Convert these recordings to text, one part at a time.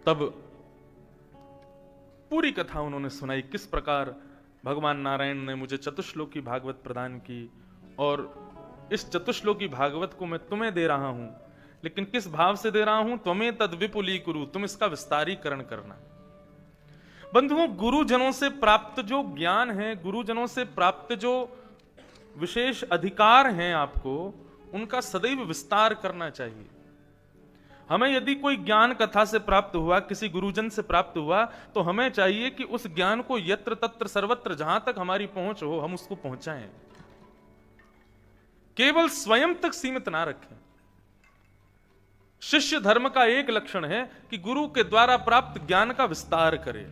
तब पूरी कथा उन्होंने सुनाई, किस प्रकार भगवान नारायण ने मुझे चतुश्लोकी भागवत प्रदान की, और इस चतुश्लोकी भागवत को मैं तुम्हें दे रहा हूं, लेकिन किस भाव से दे रहा हूं, त्वमें तद विपुलीकुरु, तुम इसका विस्तारीकरण करना। बंधुओं, गुरुजनों से प्राप्त जो ज्ञान है, गुरुजनों से प्राप्त जो विशेष अधिकार हैं आपको, उनका सदैव विस्तार करना चाहिए। हमें यदि कोई ज्ञान कथा से प्राप्त हुआ, किसी गुरुजन से प्राप्त हुआ, तो हमें चाहिए कि उस ज्ञान को यत्र तत्र सर्वत्र जहां तक हमारी पहुंच हो, हम उसको पहुंचाएं, केवल स्वयं तक सीमित ना रखें। शिष्य धर्म का एक लक्षण है कि गुरु के द्वारा प्राप्त ज्ञान का विस्तार करे,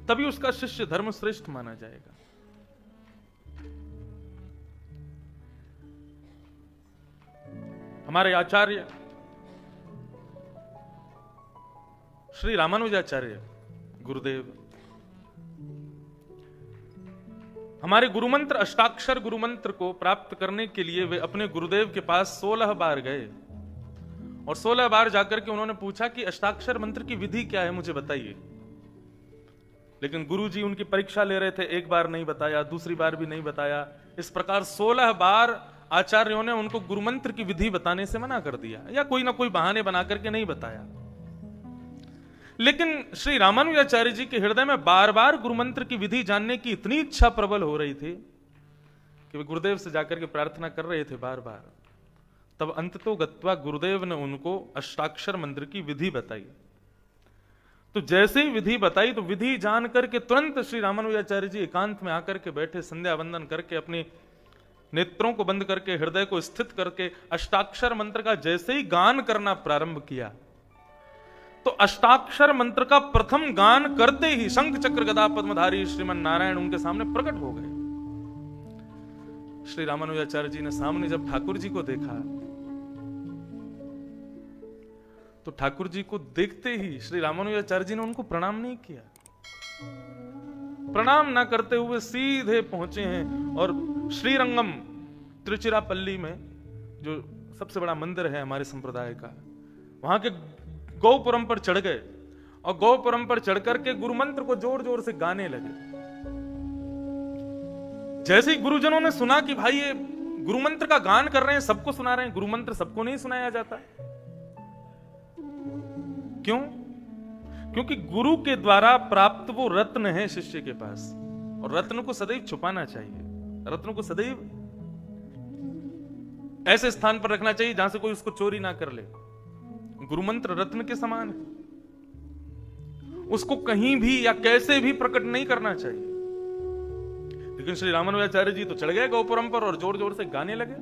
तभी उसका शिष्य धर्म श्रेष्ठ माना जाएगा। हमारे आचार्य श्री रामानुजाचार्य गुरुदेव, हमारे गुरुमंत्र अष्टाक्षर गुरुमंत्र को प्राप्त करने के लिए वे अपने गुरुदेव के पास 16 बार गए, और 16 बार जाकर के उन्होंने पूछा कि अष्टाक्षर मंत्र की विधि क्या है, मुझे बताइए। लेकिन गुरुजी उनकी परीक्षा ले रहे थे, एक बार नहीं बताया, दूसरी बार भी नहीं बताया। इस प्रकार 16 बार आचार्यों ने उनको गुरुमंत्र की विधि बताने से मना कर दिया, या कोई ना कोई बहाने बना करके नहीं बताया। लेकिन श्री रामानुजाचार्य जी के हृदय में बार बार गुरुमंत्र की विधि जानने की इतनी इच्छा प्रबल हो रही थी कि वे गुरुदेव से जाकर के प्रार्थना कर रहे थे बार बार। तब अंततो गत्वा गुरुदेव ने उनको अष्टाक्षर मंत्र की विधि बताई। तो जैसे ही विधि बताई, तो विधि जान करके तुरंत श्री रामानुजाचार्य जी एकांत में आकर के बैठे, संध्या वंदन करके, अपने नेत्रों को बंद करके, हृदय को स्थित करके अष्टाक्षर मंत्र का जैसे ही गान करना प्रारंभ किया, तो अष्टाक्षर मंत्र का प्रथम गान करते ही शंख चक्र गदा पद्मधारी श्रीमन नारायण उनके सामने प्रकट हो गए। श्री रामानुजाचार्य जी ने सामने जब ठाकुर जी को देखा, तो ठाकुर जी को देखते ही श्री रामानुजाचार्य जी ने उनको प्रणाम नहीं किया। प्रणाम ना करते हुए सीधे पहुंचे हैं और श्रीरंगम तिरुचिरापल्ली में, जो सबसे बड़ा मंदिर है हमारे संप्रदाय का, वहां के गौपुरम पर चढ़ गए, और गौपुरम पर चढ़ करके गुरुमंत्र को जोर जोर से गाने लगे। जैसे ही गुरुजनों ने सुना कि भाई ये गुरुमंत्र का गान कर रहे हैं, सबको सुना रहे हैं, गुरुमंत्र सबको नहीं सुनाया जाता। क्यों? क्योंकि गुरु के द्वारा प्राप्त वो रत्न है शिष्य के पास, और रत्न को सदैव छुपाना चाहिए। रत्न को सदैव ऐसे स्थान पर रखना चाहिए जहां से कोई उसको चोरी ना कर ले। गुरुमंत्र रत्न के समान है, उसको कहीं भी या कैसे भी प्रकट नहीं करना चाहिए। लेकिन श्री रामानुजाचार्य जी तो चढ़ गए गौपुरम पर और जोर जोर से गाने लगे।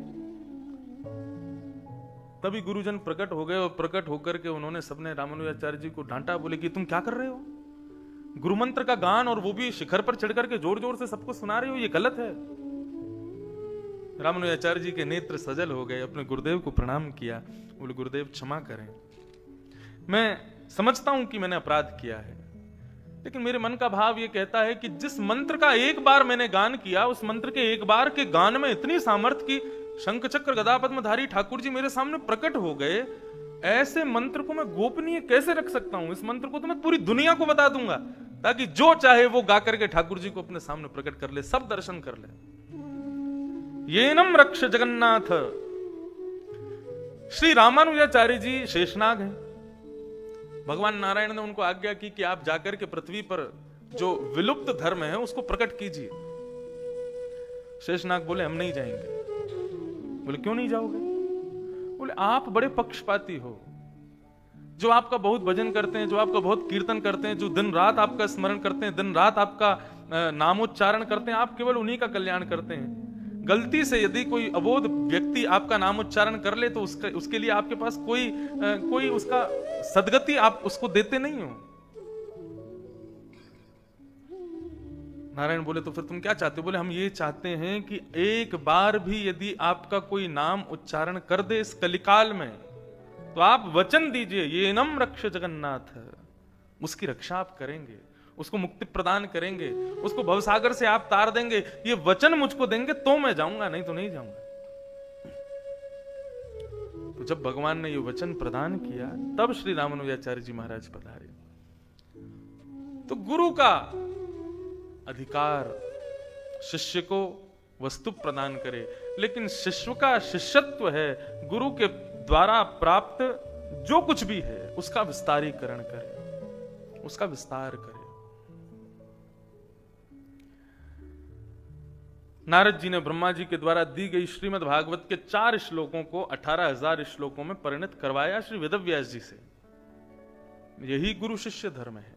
तभी गुरुजन प्रकट हो गए, और प्रकट होकर के उन्होंने सबने रामानुजाचार्य जी को डांटा, बोले कि तुम क्या कर रहे हो, गुरुमंत्र का गान और वो भी शिखर पर चढ़ करके जोर जोर से सबको सुना रहे हो, ये गलत है। रामानुजाचार्य जी के नेत्र सजल हो गए, अपने गुरुदेव को प्रणाम किया, बोले गुरुदेव क्षमा करें, मैं समझता हूं कि मैंने अपराध किया है, लेकिन मेरे मन का भाव यह कहता है कि जिस मंत्र का एक बार मैंने गान किया, उस मंत्र के एक बार के गान में इतनी सामर्थ्य की शंख चक्र गदा पद्मधारी ठाकुर जी मेरे सामने प्रकट हो गए, ऐसे मंत्र को मैं गोपनीय कैसे रख सकता हूं? इस मंत्र को तो मैं पूरी दुनिया को बता दूंगा, ताकि जो चाहे वो गा करके ठाकुर जी को अपने सामने प्रकट कर ले, सब दर्शन कर ले। येनम रक्ष जगन्नाथ। श्री रामानुजाचार्य जी शेषनाग हैं। भगवान नारायण ने उनको आज्ञा की कि आप जाकर के पृथ्वी पर जो विलुप्त धर्म है उसको प्रकट कीजिए। शेषनाग बोले हम नहीं जाएंगे। बोले क्यों नहीं जाओगे? बोले आप बड़े पक्षपाती हो, जो आपका बहुत भजन करते हैं, जो आपका बहुत कीर्तन करते हैं, जो दिन रात आपका स्मरण करते हैं, दिन रात आपका नामोच्चारण करते हैं, आप केवल उन्हीं का कल्याण करते हैं। गलती से यदि कोई अबोध व्यक्ति आपका नामोच्चारण कर ले तो उसके लिए आपके पास कोई उसका सदगति आप उसको देते नहीं हो। नारायण बोले तो फिर तुम क्या चाहते हो? बोले हम ये चाहते हैं कि एक बार भी यदि आपका कोई नाम उच्चारण कर दे इस कलिकाल में, तो आप वचन दीजिए, ये नम रक्ष जगन्नाथ, उसकी रक्षा आप करेंगे, उसको मुक्ति प्रदान करेंगे, उसको भवसागर से आप तार देंगे, ये वचन मुझको देंगे तो मैं जाऊंगा, नहीं तो नहीं जाऊंगा। तो जब भगवान ने ये वचन प्रदान किया तब श्री रामानुजाचार्य जी महाराज पधारे। तो गुरु का अधिकार शिष्य को वस्तु प्रदान करे, लेकिन शिष्य का शिष्यत्व है गुरु के द्वारा प्राप्त जो कुछ भी है उसका विस्तारीकरण करे, उसका विस्तार करे। नारद जी ने ब्रह्मा जी के द्वारा दी गई श्रीमद् भागवत के 4 श्लोकों को 18,000 श्लोकों में परिणत करवाया श्री वेदव्यास जी से। यही गुरु शिष्य धर्म है।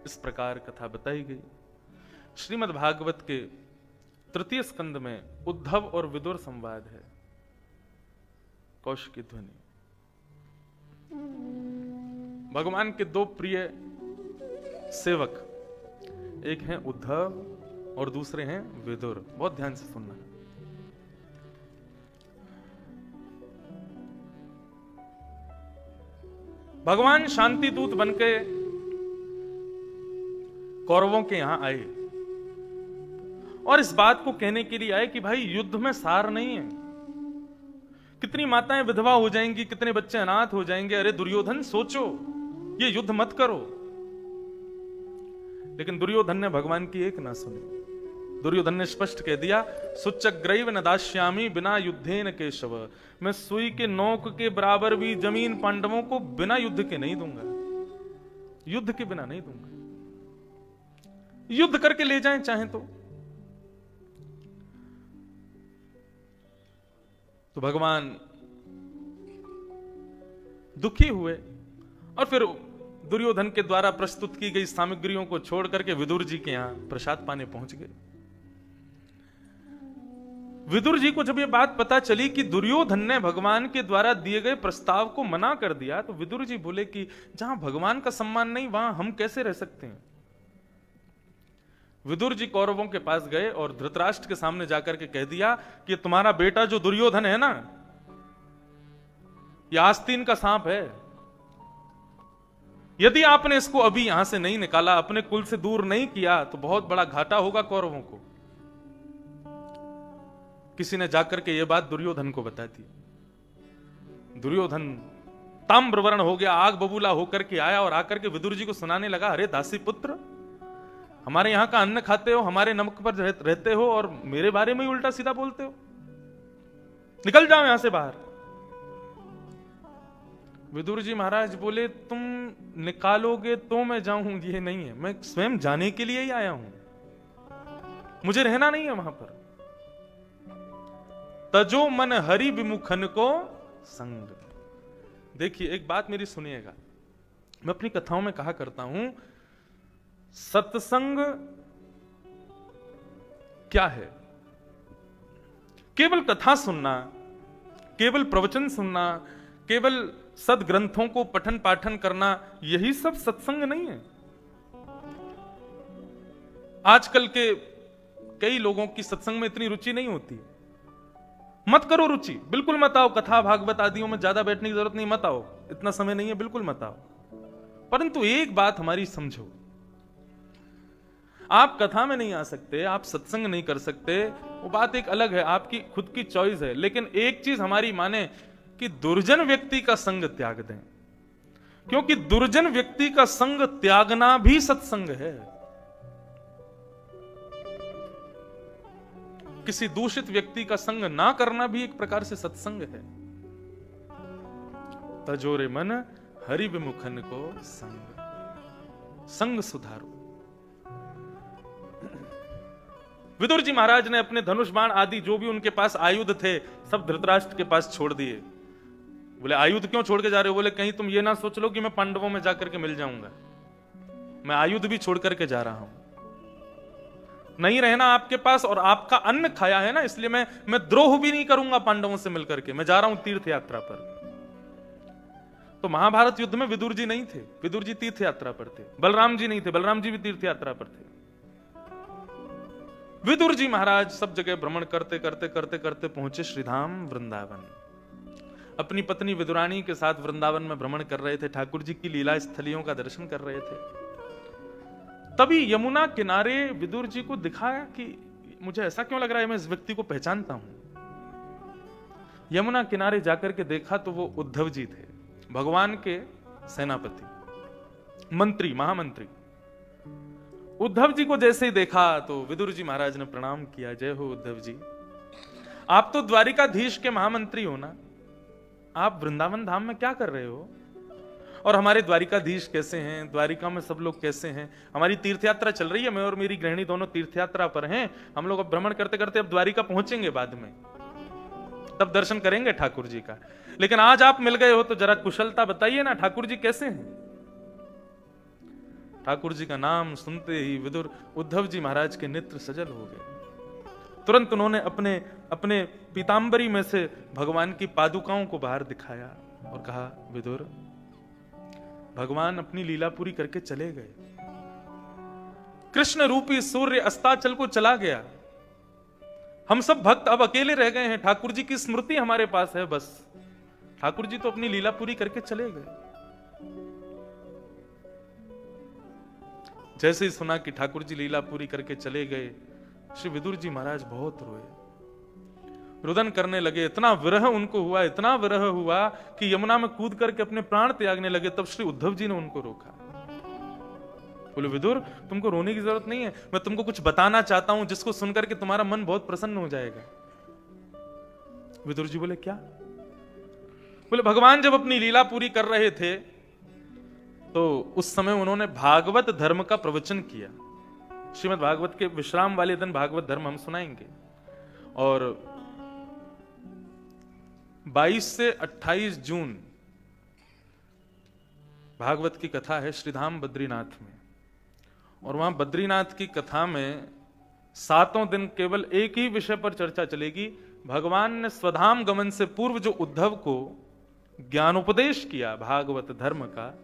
इस प्रकार कथा बताई गई। श्रीमद् भागवत के 3 स्कंद में उद्धव और विदुर संवाद है। कौशिकी ध्वनि। भगवान के 2 प्रिय सेवक, एक हैं उद्धव और दूसरे हैं विदुर। बहुत ध्यान से सुनना। भगवान शांति दूत बनके कौरवों के यहां आए और इस बात को कहने के लिए आए कि भाई युद्ध में सार नहीं है। कितनी माताएं विधवा हो जाएंगी, कितने बच्चे अनाथ हो जाएंगे। अरे दुर्योधन सोचो, ये युद्ध मत करो। लेकिन दुर्योधन ने भगवान की एक ना सुनी। दुर्योधन ने स्पष्ट कह दिया, सुच्चग्रैव न दास्यामि बिना युद्धेन केशव। मैं सुई के नोक के बराबर भी जमीन पांडवों को बिना युद्ध के नहीं दूंगा, युद्ध के बिना नहीं दूंगा। युद्ध करके ले जाएं चाहें तो भगवान दुखी हुए और फिर दुर्योधन के द्वारा प्रस्तुत की गई सामग्रियों को छोड़ करके विदुर जी के यहां प्रसाद पाने पहुंच गए। विदुर जी को जब यह बात पता चली कि दुर्योधन ने भगवान के द्वारा दिए गए प्रस्ताव को मना कर दिया, तो विदुर जी बोले कि जहां भगवान का सम्मान नहीं वहां हम कैसे रह सकते हैं। विदुर जी कौरवों के पास गए और धृतराष्ट्र के सामने जाकर के कह दिया कि तुम्हारा बेटा जो दुर्योधन है ना, यह आस्तीन का सांप है। यदि आपने इसको अभी यहां से नहीं निकाला, अपने कुल से दूर नहीं किया, तो बहुत बड़ा घाटा होगा कौरवों को। किसी ने जाकर के यह बात दुर्योधन को बता दी। दुर्योधन ताम्रवर्ण हो गया, आग बबूला होकर के आया और आकर के विदुर जी को सुनाने लगा, अरे दासी पुत्र, हमारे यहां का अन्न खाते हो, हमारे नमक पर रहते हो और मेरे बारे में ही उल्टा सीधा बोलते हो। निकल जाओ यहां से बाहर। विदुर जी महाराज बोले, तुम निकालोगे तो मैं जाऊं, ये नहीं है। मैं स्वयं जाने के लिए ही आया हूं, मुझे रहना नहीं है वहां पर। तजो मन हरि विमुखन को संग। देखिए एक बात मेरी सुनिएगा, मैं अपनी कथाओं में कहा करता हूं, सत्संग क्या है? केवल कथा सुनना, केवल प्रवचन सुनना, केवल सदग्रंथों को पठन पाठन करना, यही सब सत्संग नहीं है। आजकल के कई लोगों की सत्संग में इतनी रुचि नहीं होती। मत करो रुचि, बिल्कुल मत आओ। कथा भागवत आदियों में ज्यादा बैठने की जरूरत नहीं, मत आओ, इतना समय नहीं है, बिल्कुल मत आओ। परंतु एक बात हमारी समझो, आप कथा में नहीं आ सकते, आप सत्संग नहीं कर सकते, वो बात एक अलग है, आपकी खुद की चॉइस है। लेकिन एक चीज हमारी माने कि दुर्जन व्यक्ति का संग त्याग दें, क्योंकि दुर्जन व्यक्ति का संग त्यागना भी सत्संग है। किसी दूषित व्यक्ति का संग ना करना भी एक प्रकार से सत्संग है। तजोरे मन हरि विमुखन को संग, संग सुधारो। विदुर जी महाराज ने अपने धनुष बाण आदि जो भी उनके पास आयुध थे सब धृतराष्ट्र के पास छोड़ दिए। बोले आयुध क्यों छोड़ के जा रहे हो? बोले कहीं तुम ये ना सोच लो कि मैं पांडवों में जाकर के मिल जाऊंगा, मैं आयुध भी छोड़ करके जा रहा हूं। नहीं रहना आपके पास, और आपका अन्न खाया है ना, इसलिए मैं द्रोह भी नहीं करूंगा पांडवों से मिलकर के। मैं जा रहा हूं तीर्थ यात्रा पर। तो महाभारत युद्ध में विदुर जी नहीं थे, विदुर जी तीर्थ यात्रा पर थे। बलराम जी नहीं थे, बलराम जी भी तीर्थ यात्रा पर थे। विदुर जी महाराज सब जगह भ्रमण करते करते करते करते पहुंचे श्रीधाम वृंदावन। अपनी पत्नी विदुरानी के साथ वृंदावन में भ्रमण कर रहे थे, ठाकुर जी की लीला स्थलियों का दर्शन कर रहे थे। तभी यमुना किनारे विदुर जी को दिखाया कि मुझे ऐसा क्यों लग रहा है, मैं इस व्यक्ति को पहचानता हूं। यमुना किनारे जाकर के देखा तो वो उद्धव जी थे, भगवान के सेनापति, मंत्री, महामंत्री। उद्धव जी को जैसे ही देखा तो विदुर जी महाराज ने प्रणाम किया, जय हो उद्धव जी, आप तो द्वारिकाधीश के महामंत्री हो ना, आप वृंदावन धाम में क्या कर रहे हो? और हमारे द्वारिकाधीश कैसे हैं, द्वारिका में सब लोग कैसे हैं? हमारी तीर्थ यात्रा चल रही है, मैं और मेरी गृहिणी दोनों तीर्थ यात्रा पर हैं, हम लोग अब भ्रमण करते करते अब द्वारिका पहुंचेंगे, बाद में तब दर्शन करेंगे ठाकुर जी का। लेकिन आज आप मिल गए हो तो जरा कुशलता बताइए ना, ठाकुर जी कैसे हैं? ठाकुर जी का नाम सुनते ही विदुर उद्धव जी महाराज के नेत्र सजल हो गए। तुरंत उन्होंने अपने अपने पीतांबरी में से भगवान की पादुकाओं को बाहर दिखाया और कहा, विदुर, भगवान अपनी लीला पूरी करके चले गए, कृष्ण रूपी सूर्य अस्ताचल को चला गया, हम सब भक्त अब अकेले रह गए हैं, ठाकुर जी की स्मृति हमारे पास है बस, ठाकुर जी तो अपनी लीला पूरी करके चले गए। जैसे ही सुना कि ठाकुर जी लीला पूरी करके चले गए, श्री विदुर जी महाराज बहुत रोए, रुदन करने लगे। इतना विरह उनको हुआ, इतना विरह हुआ कि यमुना में कूद करके अपने प्राण त्यागने लगे। तब श्री उद्धव जी ने उनको रोका, बोले, विदुर, तुमको रोने की जरूरत नहीं है, मैं तुमको कुछ बताना चाहता हूं जिसको सुनकर के तुम्हारा मन बहुत प्रसन्न हो जाएगा। विदुर जी बोले, क्या? बोले, भगवान जब अपनी लीला पूरी कर रहे थे तो उस समय उन्होंने भागवत धर्म का प्रवचन किया। श्रीमद् भागवत के विश्राम वाले दिन भागवत धर्म हम सुनाएंगे। और 22 से 28 जून भागवत की कथा है श्रीधाम बद्रीनाथ में। और वहां बद्रीनाथ की कथा में 7 दिन केवल एक ही विषय पर चर्चा चलेगी। भगवान ने स्वधाम गमन से पूर्व जो उद्धव को ज्ञानोपदेश किया भागवत धर्म का,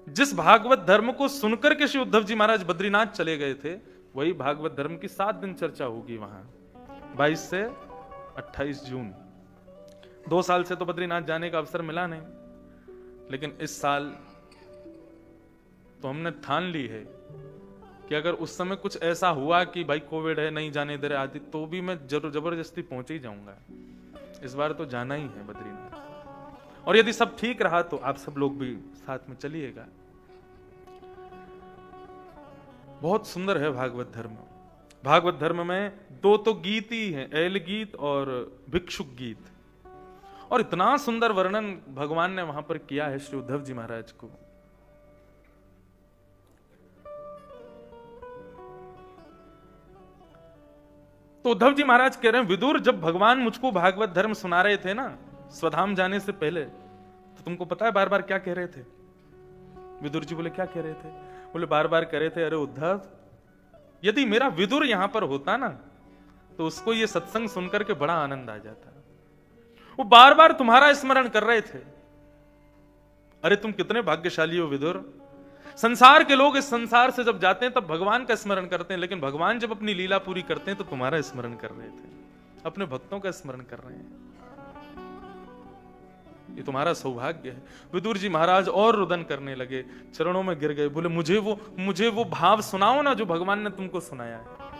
जिस भागवत धर्म को सुनकर के श्री उद्धव जी महाराज बद्रीनाथ चले गए थे, वही भागवत धर्म की 7 दिन चर्चा होगी वहां 22 से 28 जून। 2 साल से तो बद्रीनाथ जाने का अवसर मिला नहीं, लेकिन इस साल तो हमने ठान ली है कि अगर उस समय कुछ ऐसा हुआ कि भाई कोविड है, नहीं जाने दे रहे आदि, तो भी मैं जबरदस्ती पहुंच ही जाऊंगा। इस बार तो जाना ही है बद्रीनाथ। और यदि सब ठीक रहा तो आप सब लोग भी साथ में चलिएगा। बहुत सुंदर है भागवत धर्म। भागवत धर्म में 2 तो गीत ही हैं, ऐल गीत और भिक्षुक गीत। और इतना सुंदर वर्णन भगवान ने वहां पर किया है श्री उद्धव जी महाराज को। तो उद्धव जी महाराज कह रहे हैं, विदुर, जब भगवान मुझको भागवत धर्म सुना रहे थे ना स्वधाम जाने से पहले, तो तुमको पता है बार बार क्या कह रहे थे? विदुर जी बोले, क्या कह रहे थे? बोले, बार बार कह रहे थे, अरे उद्धव, यदि मेरा विदुर यहां पर होता ना तो उसको ये सत्संग सुनकर के बड़ा आनंद आ जाता। वो बार बार तुम्हारा स्मरण कर रहे थे। अरे तुम कितने भाग्यशाली हो विदुर। संसार के लोग इस संसार से जब जाते हैं तब भगवान का स्मरण करते हैं, लेकिन भगवान जब अपनी लीला पूरी करते हैं तो तुम्हारा स्मरण कर रहे थे, अपने भक्तों का स्मरण कर रहे हैं। ये तुम्हारा सौभाग्य है। विदुर जी महाराज और रुदन करने लगे, चरणों में गिर गए, बोले, मुझे वो भाव सुनाओ ना जो भगवान ने तुमको सुनाया है।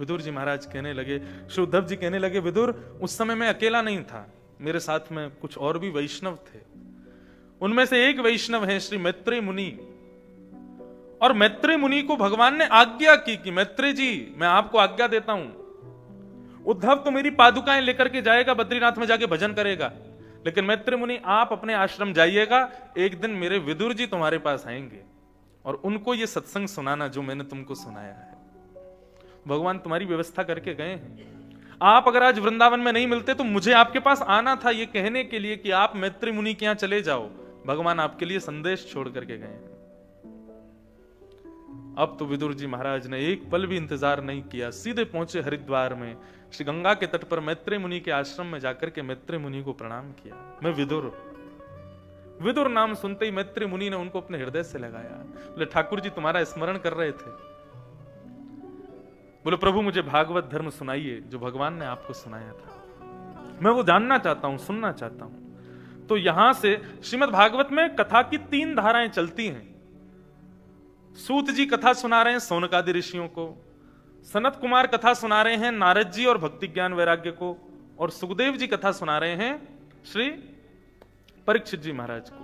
विदुर जी महाराज कहने लगे, श्री उद्धव जी कहने लगे, विदुर, उस समय मैं अकेला नहीं था, मेरे साथ में कुछ और भी वैष्णव थे। उनमें से एक वैष्णव है श्री मैत्रेय मुनि। और मैत्रेय मुनि को भगवान ने आज्ञा की कि मैत्रेय जी, मैं आपको आज्ञा देता हूं, उद्धव तो मेरी पादुकाएं लेकर के जाएगा, बद्रीनाथ में जाके भजन करेगा, लेकिन मैत्रेय मुनि आप अपने आश्रम जाइएगा, एक दिन मेरे विदुर जी तुम्हारे पास आएंगे और उनको ये सत्संग सुनाना जो मैंने तुमको सुनाया है। भगवान तुम्हारी व्यवस्था करके गए हैं। आप अगर आज वृंदावन में नहीं मिलते तो मुझे आपके पास आना था ये कहने के लिए कि आप मैत्रेय मुनि के यहां चले जाओ। भगवान आपके लिए संदेश छोड़ करके गए हैं। अब तो विदुर जी महाराज ने एक पल भी इंतजार नहीं किया, सीधे पहुंचे हरिद्वार में, श्री गंगा के तट पर मैत्रेय मुनि के आश्रम में जाकर के मैत्रेय मुनि को प्रणाम किया। मैं विदुर नाम सुनते ही मैत्रेय मुनि ने उनको अपने हृदय से लगाया। बोले, ठाकुर जी तुम्हारा स्मरण कर रहे थे। बोले, प्रभु मुझे भागवत धर्म सुनाइए जो भगवान ने आपको सुनाया था, मैं वो जानना चाहता हूं, सुनना चाहता हूं। तो यहां से श्रीमद् भागवत में कथा की 3 धाराएं चलती हैं। सूत जी कथा सुना रहे हैं सौनकादि ऋषियों को, सनत कुमार कथा सुना रहे हैं नारद जी और भक्ति ज्ञान वैराग्य को, और सुखदेव जी कथा सुना रहे हैं श्री परीक्षित जी महाराज को।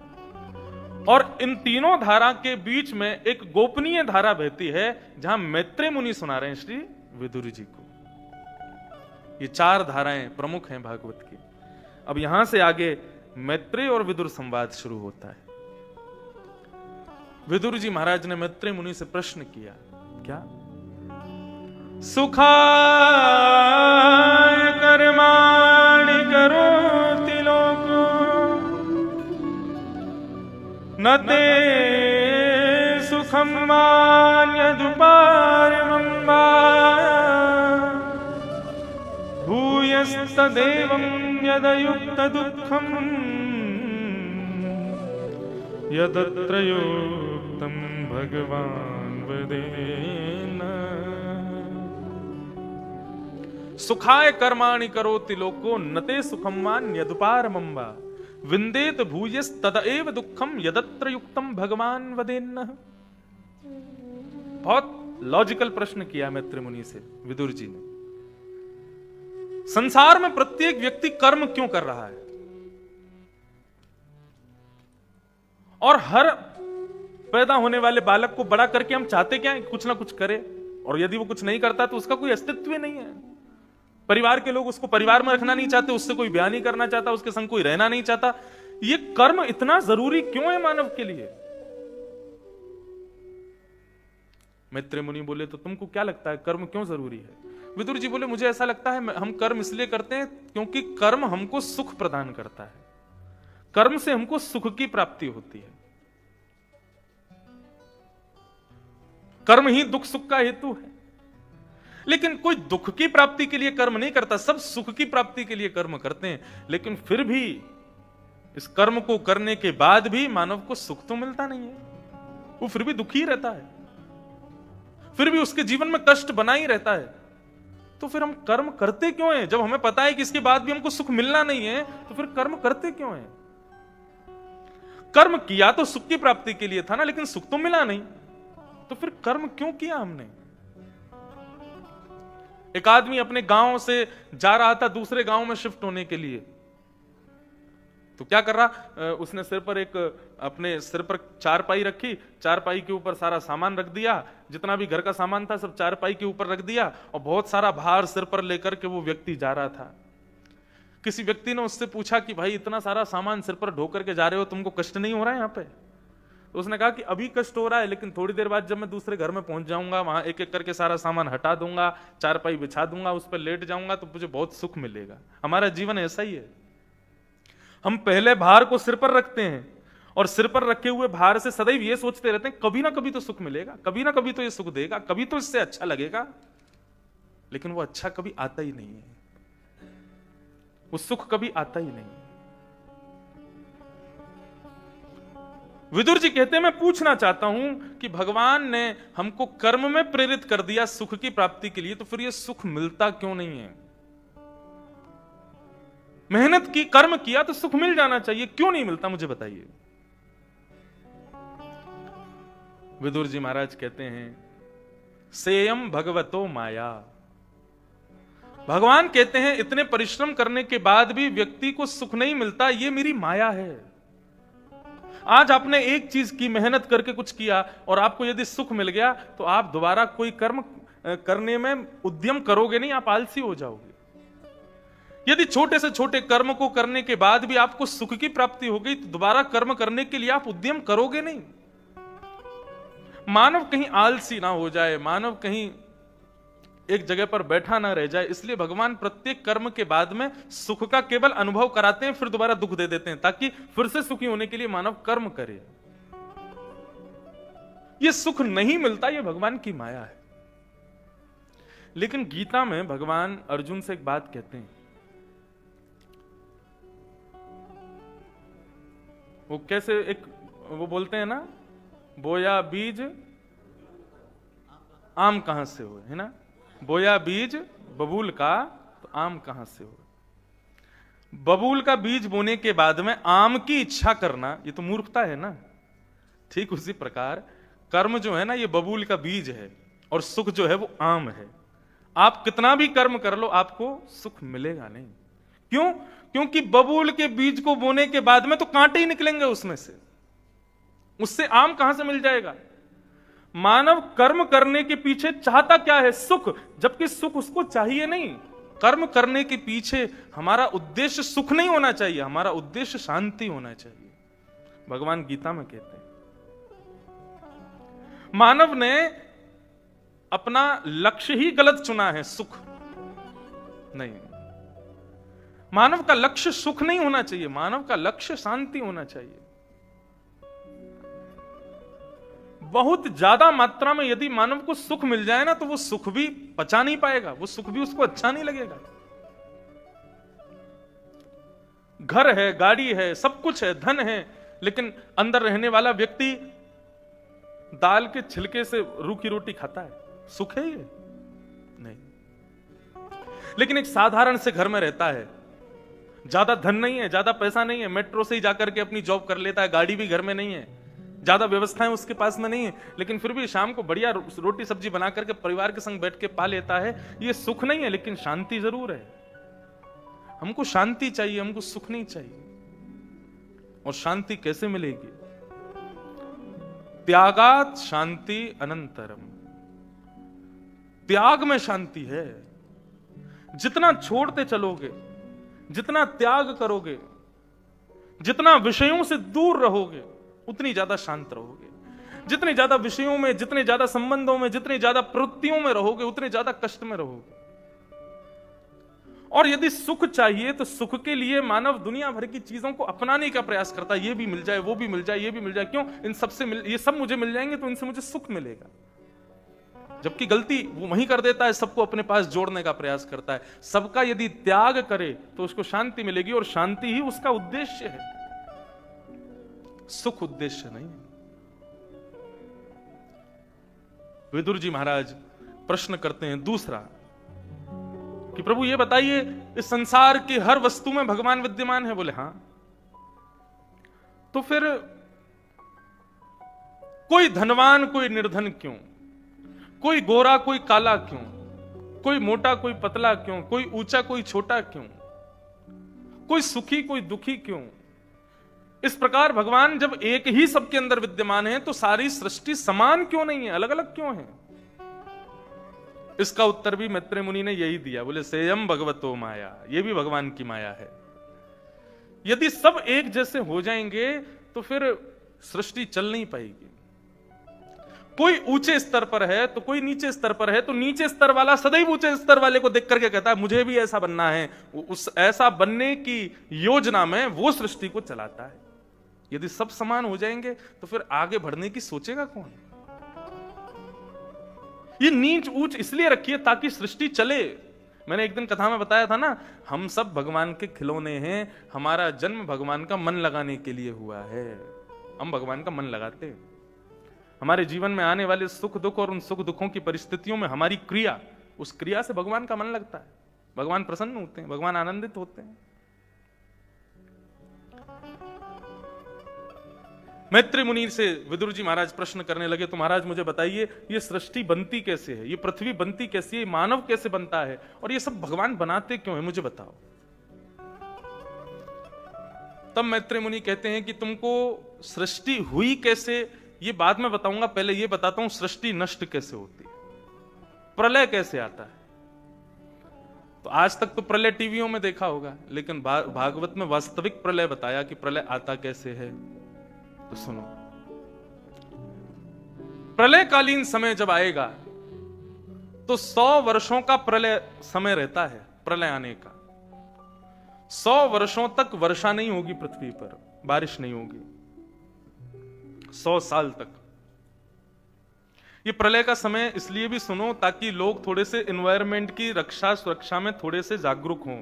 और इन तीनों धारा के बीच में एक गोपनीय धारा बहती है जहां मैत्रेय मुनि सुना रहे हैं श्री विदुर जी को। ये चार धाराएं प्रमुख हैं भागवत की। अब यहां से आगे मैत्रेय और विदुर संवाद शुरू होता है। विदुर जी महाराज ने मैत्रेय मुनि से प्रश्न किया, क्या? सुखाय कर्माणि करोति लोको न ते सुखं मान्यदुपारमं वा भूयस्तदेवं यदयुक्तदुःखं यदत्र युक्तं भगवान् वदेन। सुखाय कर्माणि करोति लोको नते सुखं मान्यदुपारमं वा विंदेत भूयस तदएव दुःखम यदत्र युक्तम भगवान वदेन्न। बहुत लॉजिकल प्रश्न किया मैत्रेय मुनि से विदुर जी ने। संसार में प्रत्येक व्यक्ति कर्म क्यों कर रहा है? और हर पैदा होने वाले बालक को बड़ा करके हम चाहते क्या है? कुछ ना कुछ करे, और यदि वो कुछ नहीं करता तो उसका कोई अस्तित्व ही नहीं है। परिवार के लोग उसको परिवार में रखना नहीं चाहते, उससे कोई ब्याह नहीं करना चाहता, उसके संग कोई रहना नहीं चाहता। ये कर्म इतना जरूरी क्यों है मानव के लिए? मैत्रेय मुनि बोले, तो तुमको क्या लगता है कर्म क्यों जरूरी है? विदुर जी बोले, मुझे ऐसा लगता है हम कर्म इसलिए करते हैं क्योंकि कर्म हमको सुख प्रदान करता है। कर्म से हमको सुख की प्राप्ति होती है। कर्म ही दुख सुख का हेतु है। लेकिन कोई दुख की प्राप्ति के लिए कर्म नहीं करता, सब सुख की प्राप्ति के लिए कर्म करते हैं। लेकिन फिर भी इस कर्म को करने के बाद भी मानव को सुख तो मिलता नहीं है, वो फिर भी दुखी रहता है, फिर भी उसके जीवन में कष्ट बना ही रहता है। तो फिर हम कर्म करते क्यों हैं? जब हमें पता है कि इसके बाद भी हमको सुख मिलना नहीं है, तो फिर कर्म करते क्यों हैं? कर्म किया तो सुख की प्राप्ति के लिए था ना, लेकिन सुख तो मिला नहीं, तो फिर कर्म क्यों किया हमने? एक आदमी अपने गांव से जा रहा था दूसरे गांव में शिफ्ट होने के लिए, तो क्या कर रहा, उसने अपने सिर पर चारपाई रखी, चारपाई के ऊपर सारा सामान रख दिया, जितना भी घर का सामान था सब चारपाई के ऊपर रख दिया, और बहुत सारा भार सिर पर लेकर के वो व्यक्ति जा रहा था। किसी व्यक्ति ने उससे पूछा कि भाई इतना सारा सामान सिर पर ढो करके जा रहे हो, तुमको कष्ट नहीं हो रहा है यहाँ पे? तो उसने कहा कि अभी कष्ट हो रहा है, लेकिन थोड़ी देर बाद जब मैं दूसरे घर में पहुंच जाऊंगा, वहां एक एक करके सारा सामान हटा दूंगा, चारपाई बिछा दूंगा, उस पर लेट जाऊंगा, तो मुझे बहुत सुख मिलेगा। हमारा जीवन ऐसा ही है। हम पहले भार को सिर पर रखते हैं, और सिर पर रखे हुए भार से सदैव ये सोचते रहते हैं कभी ना कभी तो सुख मिलेगा, कभी ना कभी तो ये सुख देगा, कभी तो इससे अच्छा लगेगा। लेकिन वो अच्छा कभी आता ही नहीं है, वो सुख कभी आता ही नहीं। विदुर जी कहते हैं, मैं पूछना चाहता हूं कि भगवान ने हमको कर्म में प्रेरित कर दिया सुख की प्राप्ति के लिए, तो फिर ये सुख मिलता क्यों नहीं है? मेहनत की, कर्म किया तो सुख मिल जाना चाहिए, क्यों नहीं मिलता? मुझे बताइए। विदुर जी महाराज कहते हैं, सेयम भगवतो माया। भगवान कहते हैं इतने परिश्रम करने के बाद भी व्यक्ति को सुख नहीं मिलता, ये मेरी माया है। आज आपने एक चीज की, मेहनत करके कुछ किया, और आपको यदि सुख मिल गया तो आप दोबारा कोई कर्म करने में उद्यम करोगे नहीं, आप आलसी हो जाओगे। यदि छोटे से छोटे कर्म को करने के बाद भी आपको सुख की प्राप्ति हो गई, तो दोबारा कर्म करने के लिए आप उद्यम करोगे नहीं। मानव कहीं आलसी ना हो जाए, मानव कहीं एक जगह पर बैठा ना रह जाए, इसलिए भगवान प्रत्येक कर्म के बाद में सुख का केवल अनुभव कराते हैं, फिर दोबारा दुख दे देते हैं, ताकि फिर से सुखी होने के लिए मानव कर्म करे। यह सुख नहीं मिलता, यह भगवान की माया है। लेकिन गीता में भगवान अर्जुन से एक बात कहते हैं, वो कैसे, वो बोलते हैं ना, बोया बीज आम कहां से हो, है ना? बोया बीज बबूल का, तो आम कहां से हो? बबूल का बीज बोने के बाद में आम की इच्छा करना, ये तो मूर्खता है ना। ठीक उसी प्रकार कर्म जो है ना, ये बबूल का बीज है, और सुख जो है वो आम है। आप कितना भी कर्म कर लो आपको सुख मिलेगा नहीं। क्यों? क्योंकि बबूल के बीज को बोने के बाद में तो कांटे ही निकलेंगे उसमें से, उससे आम कहां से मिल जाएगा? मानव कर्म करने के पीछे चाहता क्या है? सुख, जबकि सुख उसको चाहिए नहीं। कर्म करने के पीछे हमारा उद्देश्य सुख नहीं होना चाहिए, हमारा उद्देश्य शांति होना चाहिए। भगवान गीता में कहते हैं मानव ने अपना लक्ष्य ही गलत चुना है, सुख नहीं। मानव का लक्ष्य सुख नहीं होना चाहिए, मानव का लक्ष्य शांति होना चाहिए। बहुत ज्यादा मात्रा में यदि मानव को सुख मिल जाए ना, तो वो सुख भी पचा नहीं पाएगा, वो सुख भी उसको अच्छा नहीं लगेगा। घर है, गाड़ी है, सब कुछ है, धन है, लेकिन अंदर रहने वाला व्यक्ति दाल के छिलके से रूखी रोटी खाता है, सुख है ये? नहीं। लेकिन एक साधारण से घर में रहता है, ज्यादा धन नहीं है, ज्यादा पैसा नहीं है, मेट्रो से ही जाकर के अपनी जॉब कर लेता है, गाड़ी भी घर में नहीं है, ज्यादा व्यवस्थाएं उसके पास में नहीं है, लेकिन फिर भी शाम को बढ़िया रोटी सब्जी बना करके परिवार के संग बैठ के पा लेता है। ये सुख नहीं है, लेकिन शांति जरूर है। हमको शांति चाहिए, हमको सुख नहीं चाहिए। और शांति कैसे मिलेगी? त्यागात शांति अनंतरम, त्याग में शांति है। जितना छोड़ते चलोगे, जितना त्याग करोगे, जितना विषयों से दूर रहोगे, उतनी ज्यादा शांत रहोगे। जितने ज्यादा विषयों में, जितने ज्यादा संबंधों में, जितने ज्यादा प्रवृत्तियों में रहोगे, उतने ज्यादा कष्ट में रहोगे। और यदि सुख चाहिए तो सुख के लिए मानव दुनिया भर की चीजों को अपनाने का प्रयास करता है। ये भी मिल जाए, वो भी मिल जाए, ये भी मिल जाए। क्यों? इन सबसे ये सब मुझे मिल जाएंगे तो इनसे मुझे सुख मिलेगा। जबकि गलती वो वही कर देता है, सबको अपने पास जोड़ने का प्रयास करता है। सबका यदि त्याग करे तो उसको शांति मिलेगी, और शांति ही उसका उद्देश्य है, सुख उद्देश्य नहीं। विदुर जी महाराज प्रश्न करते हैं दूसरा कि प्रभु ये बताइए, इस संसार की हर वस्तु में भगवान विद्यमान है? बोले हां। तो फिर कोई धनवान कोई निर्धन क्यों? कोई गोरा कोई काला क्यों? कोई मोटा कोई पतला क्यों? कोई ऊंचा कोई छोटा क्यों? कोई सुखी कोई दुखी क्यों? इस प्रकार भगवान जब एक ही सबके अंदर विद्यमान है, तो सारी सृष्टि समान क्यों नहीं है, अलग अलग क्यों है? इसका उत्तर भी मैत्रेय मुनि ने यही दिया। बोले सेयम भगवतो माया, ये भी भगवान की माया है। यदि सब एक जैसे हो जाएंगे तो फिर सृष्टि चल नहीं पाएगी। कोई ऊंचे स्तर पर है तो कोई नीचे स्तर पर है, तो नीचे स्तर वाला सदैव ऊंचे स्तर वाले को देख करके कहता है मुझे भी ऐसा बनना है। उस ऐसा बनने की योजना में वो सृष्टि को चलाता है। यदि सब समान हो जाएंगे तो फिर आगे बढ़ने की सोचेगा कौन? ये नीच ऊंच इसलिए रखी है ताकि सृष्टि चले। मैंने एक दिन कथा में बताया था ना, हम सब भगवान के खिलौने हैं। हमारा जन्म भगवान का मन लगाने के लिए हुआ है। हम भगवान का मन लगाते हैं। हमारे जीवन में आने वाले सुख दुख और उन सुख दुखों की परिस्थितियों में हमारी क्रिया, उस क्रिया से भगवान का मन लगता है। भगवान प्रसन्न होते हैं, भगवान आनंदित होते हैं। मैत्रेय मुनि से विदुर जी महाराज प्रश्न करने लगे, तो महाराज मुझे बताइए, ये सृष्टि बनती कैसे है? ये पृथ्वी बनती कैसे है? मानव कैसे बनता है? और ये सब भगवान बनाते क्यों है? मुझे बताओ। तब मैत्रेय मुनि कहते हैं कि तुमको सृष्टि हुई कैसे ये बाद में बताऊंगा, पहले ये बताता हूं सृष्टि नष्ट कैसे होती है, प्रलय कैसे आता है। तो आज तक तो प्रलय टीवियों में देखा होगा, लेकिन भागवत में वास्तविक प्रलय बताया कि प्रलय आता कैसे है। तो सुनो, प्रलयकालीन समय जब आएगा तो 100 वर्षों का प्रलय समय रहता है। प्रलय आने का 100 वर्षों तक वर्षा नहीं होगी पृथ्वी पर, बारिश नहीं होगी 100 साल तक। ये प्रलय का समय इसलिए भी सुनो ताकि लोग थोड़े से एनवायरनमेंट की रक्षा सुरक्षा में थोड़े से जागरूक हों,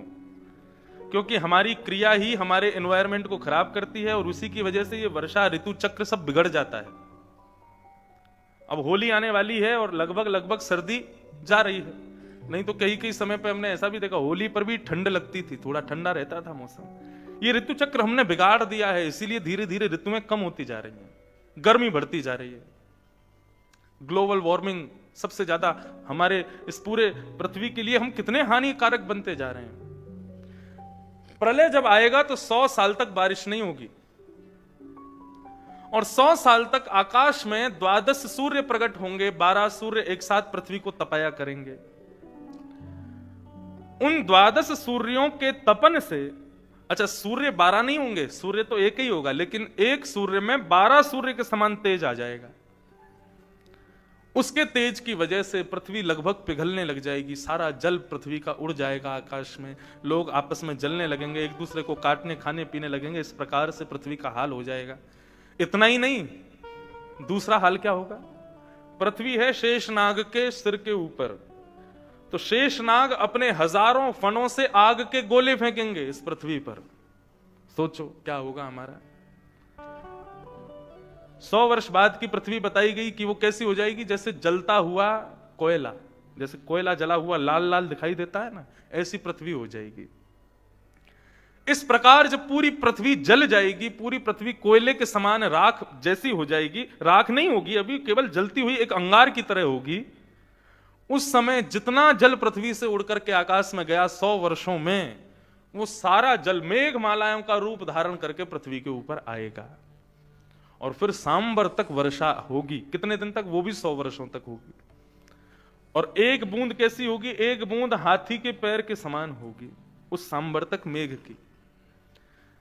क्योंकि हमारी क्रिया ही हमारे एनवायरनमेंट को खराब करती है और उसी की वजह से ये वर्षा ऋतु चक्र सब बिगड़ जाता है। अब होली आने वाली है और लगभग सर्दी जा रही है। नहीं तो कई समय पे हमने ऐसा भी देखा, होली पर भी ठंड लगती थी, थोड़ा ठंडा रहता था मौसम। ये ऋतु चक्र हमने बिगाड़ दिया है, इसीलिए धीरे धीरे ऋतुएं कम होती जा रही हैं, गर्मी बढ़ती जा रही है। ग्लोबल वार्मिंग सबसे ज्यादा हमारे इस पूरे पृथ्वी के लिए हम कितने हानिकारक बनते जा रहे हैं। प्रलय जब आएगा तो 100 साल तक बारिश नहीं होगी और 100 साल तक आकाश में 12 सूर्य प्रकट होंगे, 12 सूर्य एक साथ पृथ्वी को तपाया करेंगे। उन 12 सूर्यों के तपन से, अच्छा सूर्य 12 नहीं होंगे, सूर्य तो एक ही होगा, लेकिन एक सूर्य में 12 सूर्य के समान तेज आ जाएगा। उसके तेज की वजह से पृथ्वी लगभग पिघलने लग जाएगी, सारा जल पृथ्वी का उड़ जाएगा आकाश में, लोग आपस में जलने लगेंगे, एक दूसरे को काटने खाने पीने लगेंगे, इस प्रकार से पृथ्वी का हाल हो जाएगा। इतना ही नहीं, दूसरा हाल क्या होगा? पृथ्वी है शेषनाग के सिर के ऊपर, तो शेषनाग अपने हजारों फणों से आग के गोले फेंकेंगे इस पृथ्वी पर। सोचो क्या होगा हमारा। 100 वर्ष बाद की पृथ्वी बताई गई कि वो कैसी हो जाएगी, जैसे जलता हुआ कोयला, जैसे कोयला जला हुआ लाल लाल दिखाई देता है ना, ऐसी पृथ्वी हो जाएगी। इस प्रकार जब पूरी पृथ्वी जल जाएगी, पूरी पृथ्वी कोयले के समान राख जैसी हो जाएगी, राख नहीं होगी अभी, केवल जलती हुई एक अंगार की तरह होगी, उस समय जितना जल पृथ्वी से उड़कर के आकाश में गया 100 वर्षों में, वो सारा जल मेघमालाओं का रूप धारण करके पृथ्वी के ऊपर आएगा और फिर सांबर तक वर्षा होगी। कितने दिन तक? वो भी 100 वर्षों तक होगी। और एक बूंद कैसी होगी? एक बूंद हाथी के पैर के समान होगी उस सांबर तक मेघ की।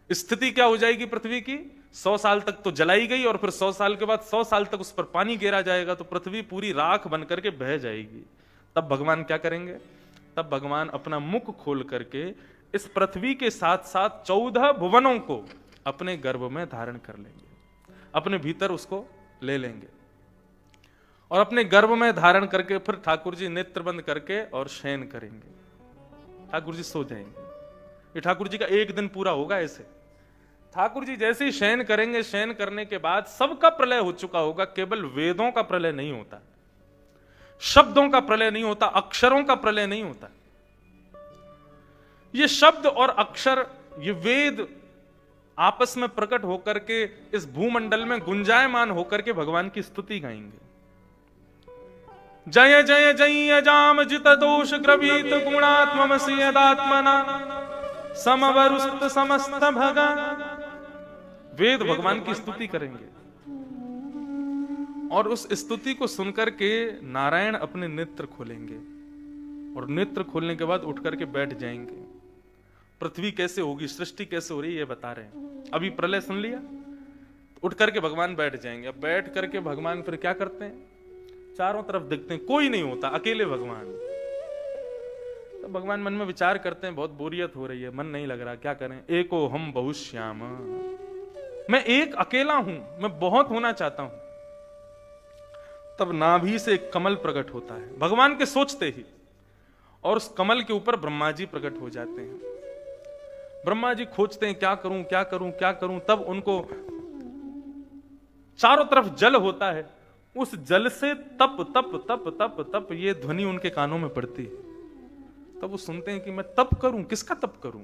स्थिति क्या हो जाएगी पृथ्वी की? 100 साल तक तो जलाई गई और फिर 100 साल के बाद 100 साल तक उस पर पानी गिरा जाएगा, तो पृथ्वी पूरी राख बन करके बह जाएगी। तब भगवान क्या करेंगे? तब भगवान अपना मुख खोल करके इस पृथ्वी के साथ साथ 14 भुवनों को अपने गर्भ में धारण कर लेंगे, अपने भीतर उसको ले लेंगे और अपने गर्भ में धारण करके फिर ठाकुर जी नेत्र बंद करके और शयन करेंगे। ठाकुर जी सो जाएंगे। ये ठाकुर जी का एक दिन पूरा होगा ऐसे। ठाकुर जी जैसे ही शयन करेंगे, शयन करने के बाद सबका प्रलय हो चुका होगा, केवल वेदों का प्रलय नहीं होता, शब्दों का प्रलय नहीं होता, अक्षरों का प्रलय नहीं होता। ये शब्द और अक्षर, ये वेद आपस में प्रकट होकर के इस भूमंडल में गुंजायमान होकर के भगवान की स्तुति गाएंगे। जय जय जय जाम जित दोष ग्रवीत गुणात्मसि यदात्मना समवरुस्त समस्त भगा। वेद भगवान की स्तुति करेंगे और उस स्तुति को सुनकर के नारायण अपने नेत्र खोलेंगे और नेत्र खोलने के बाद उठ करके बैठ जाएंगे। पृथ्वी कैसे होगी, सृष्टि कैसे हो रही है ये बता रहे हैं। अभी प्रलय सुन लिया, उठ करके भगवान बैठ जाएंगे। अब बैठ करके भगवान फिर क्या करते हैं? चारों तरफ देखते हैं, कोई नहीं होता, अकेले भगवान। तो भगवान मन में विचार करते हैं, बहुत बोरियत हो रही है, मन नहीं लग रहा, क्या करें? एको हम बहुश्याम, मैं एक अकेला हूं, मैं बहुत होना चाहता हूं। तब नाभि से एक कमल प्रकट होता है भगवान के सोचते ही, और उस कमल के ऊपर ब्रह्मा जी प्रकट हो जाते हैं। ब्रह्मा जी खोजते हैं, क्या करूं क्या करूं क्या करूं। तब उनको चारों तरफ जल होता है, उस जल से तप तप तप तप तप ये ध्वनि उनके कानों में पड़ती है। तब वो सुनते हैं कि मैं तप करूं, किसका तप करूं?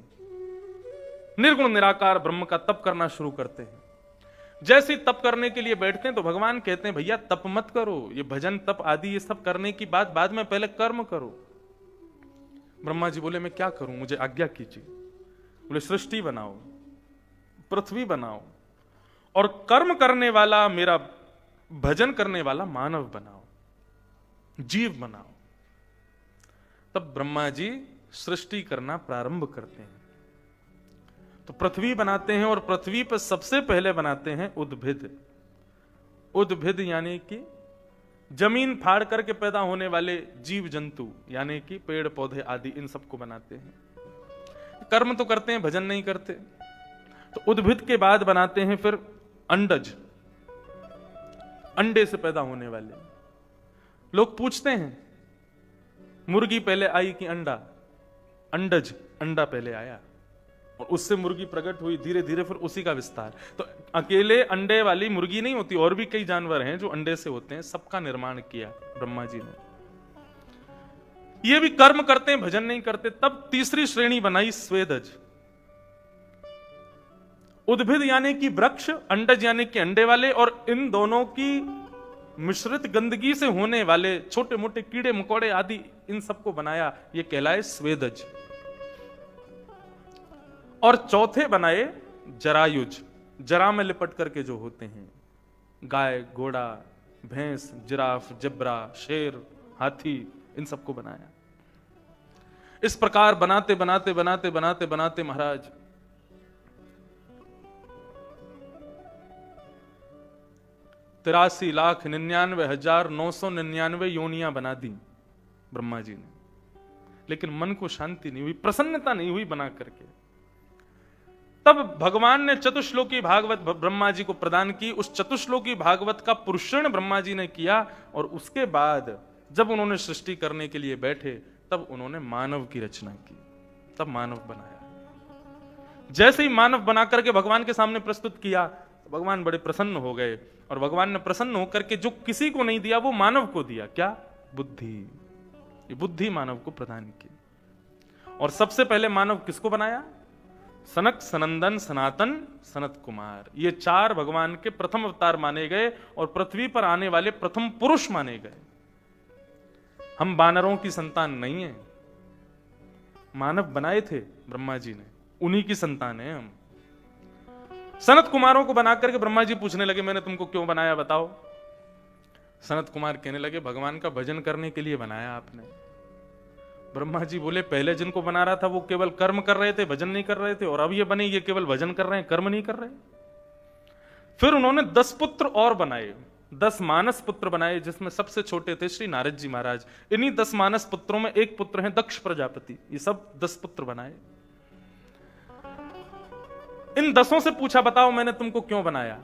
निर्गुण निराकार ब्रह्म का तप करना शुरू करते हैं। जैसे ही तप करने के लिए बैठते हैं तो भगवान कहते हैं, भैया तप मत करो, ये भजन तप आदि ये सब करने की बात बाद में, पहले कर्म करो। ब्रह्मा जी बोले, मैं क्या करूं, मुझे आज्ञा कीजिए। बोले, सृष्टि बनाओ, पृथ्वी बनाओ और कर्म करने वाला, मेरा भजन करने वाला मानव बनाओ, जीव बनाओ। तब ब्रह्मा जी सृष्टि करना प्रारंभ करते हैं। तो पृथ्वी बनाते हैं और पृथ्वी पर सबसे पहले बनाते हैं उद्भिद। उद्भिद यानी कि जमीन फाड़ करके पैदा होने वाले जीव जंतु, यानी कि पेड़ पौधे आदि, इन सबको बनाते हैं। कर्म तो करते हैं, भजन नहीं करते। तो उद्भिद के बाद बनाते हैं फिर अंडज, अंडे से पैदा होने वाले। लोग पूछते हैं, मुर्गी पहले आई कि अंडा? अंडज, अंडा पहले आया और उससे मुर्गी प्रकट हुई, धीरे धीरे फिर उसी का विस्तार। तो अकेले अंडे वाली मुर्गी नहीं होती, और भी कई जानवर हैं जो अंडे से होते हैं, सबका निर्माण किया ब्रह्मा जी ने। ये भी कर्म करते हैं, भजन नहीं करते। तब तीसरी श्रेणी बनाई स्वेदज। उद्भिद यानी कि वृक्ष, अंडज यानी कि अंडे वाले, और इन दोनों की मिश्रित गंदगी से होने वाले छोटे मोटे कीड़े मकोड़े आदि इन सबको बनाया, ये कहलाए स्वेदज। और चौथे बनाए जरायुज, जरा में लिपट करके जो होते हैं, गाय, घोड़ा, भैंस, जिराफ, जिब्रा, शेर, हाथी, इन सबको बनाया। इस प्रकार बनाते बनाते बनाते बनाते बनाते महाराज 83,99,999 योनियां बना दी ब्रह्मा जी ने, लेकिन मन को शांति नहीं हुई, प्रसन्नता नहीं हुई बना करके। तब भगवान ने चतुश्लोकी भागवत ब्रह्मा जी को प्रदान की। उस चतुश्लोकी भागवत का पुरुषण ब्रह्मा जी ने किया, और उसके बाद जब उन्होंने सृष्टि करने के लिए बैठे तब उन्होंने मानव की रचना की, तब मानव बनाया। जैसे ही मानव बना करके भगवान के सामने प्रस्तुत किया तो भगवान बड़े प्रसन्न हो गए, और भगवान ने प्रसन्न होकर के जो किसी को नहीं दिया वो मानव को दिया। क्या? बुद्धि। ये बुद्धि मानव को प्रदान की। और सबसे पहले मानव किसको बनाया? सनक, सनंदन, सनातन, सनत कुमार। ये चार भगवान के प्रथम अवतार माने गए और पृथ्वी पर आने वाले प्रथम पुरुष माने गए। हम वानरों की संतान नहीं है, मानव बनाए थे ब्रह्मा जी ने, उन्हीं की संतान है हम। सनत कुमारों को बनाकर के ब्रह्मा जी पूछने लगे, मैंने तुमको क्यों बनाया बताओ? सनत कुमार कहने लगे, भगवान का भजन करने के लिए बनाया आपने। ब्रह्मा जी बोले, पहले जिनको बना रहा था वो केवल कर्म कर रहे थे, भजन नहीं कर रहे थे, और अब ये बने ये केवल भजन कर रहे हैं, कर्म नहीं कर रहे। फिर उन्होंने 10 पुत्र और बनाए, 10 मानस पुत्र बनाए, जिसमें सबसे छोटे थे श्री नारद जी महाराज। इन्हीं 10 मानस पुत्रों में एक पुत्र है दक्ष प्रजापति। ये सब 10 पुत्र बनाए। इन 10 से पूछा, बताओ मैंने तुमको क्यों बनाया?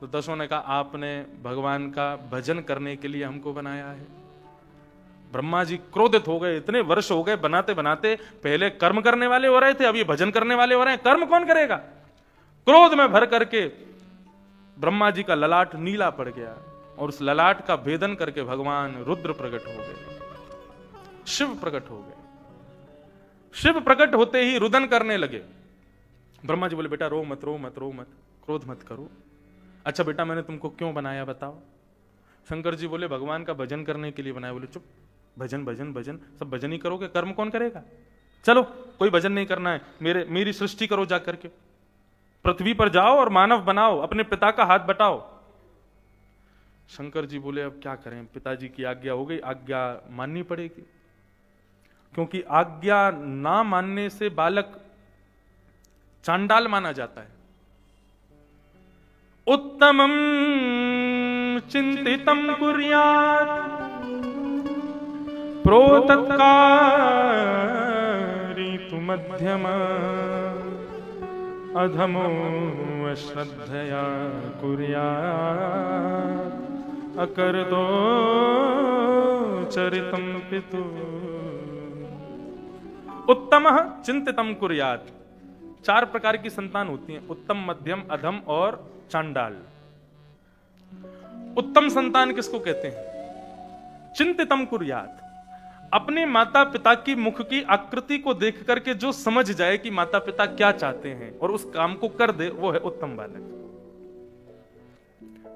तो 10 ने कहा, आपने भगवान का भजन करने के लिए हमको बनाया है। ब्रह्मा जी क्रोधित हो गए, इतने वर्ष हो गए बनाते बनाते, पहले कर्म करने वाले हो रहे थे, अब ये भजन करने वाले हो रहे हैं, कर्म कौन करेगा? क्रोध में भर करके ब्रह्मा जी का ललाट नीला पड़ गया, और उस ललाट का भेदन करके भगवान रुद्र प्रकट हो गए, शिव प्रकट हो गए। शिव प्रकट होते ही रुदन करने लगे। ब्रह्मा जी बोले, बेटा रो मत, रो मत, रो मत, क्रोध मत करो। अच्छा बेटा, मैंने तुमको क्यों बनाया बताओ? शंकर जी बोले, भगवान का भजन करने के लिए बनाया। बोले, चुप, भजन भजन भजन, सब भजन ही करोगे, कर्म कौन करेगा? चलो, कोई भजन नहीं करना है, मेरी सृष्टि करो जा करके, पृथ्वी पर जाओ और मानव बनाओ, अपने पिता का हाथ बटाओ। शंकर जी बोले, अब क्या करें, पिताजी की आज्ञा हो गई, आज्ञा माननी पड़ेगी, क्योंकि आज्ञा ना मानने से बालक चांडाल माना जाता है। उत्तमं चिंतितं कुर्यात् प्रोतत्कारी तु मध्यम अधमो अश्रद्धया कुर्यात् अकर्तो चरितं पितु। उत्तमः चिंतितं कुर्यात्। 4 प्रकार की संतान होती हैं, उत्तम, मध्यम, अधम और चांडाल। उत्तम संतान किसको कहते हैं? चिंतितम कुर्यात, अपने माता पिता की मुख की आकृति को देख करके जो समझ जाए कि माता पिता क्या चाहते हैं और उस काम को कर दे, वो है उत्तम बालक।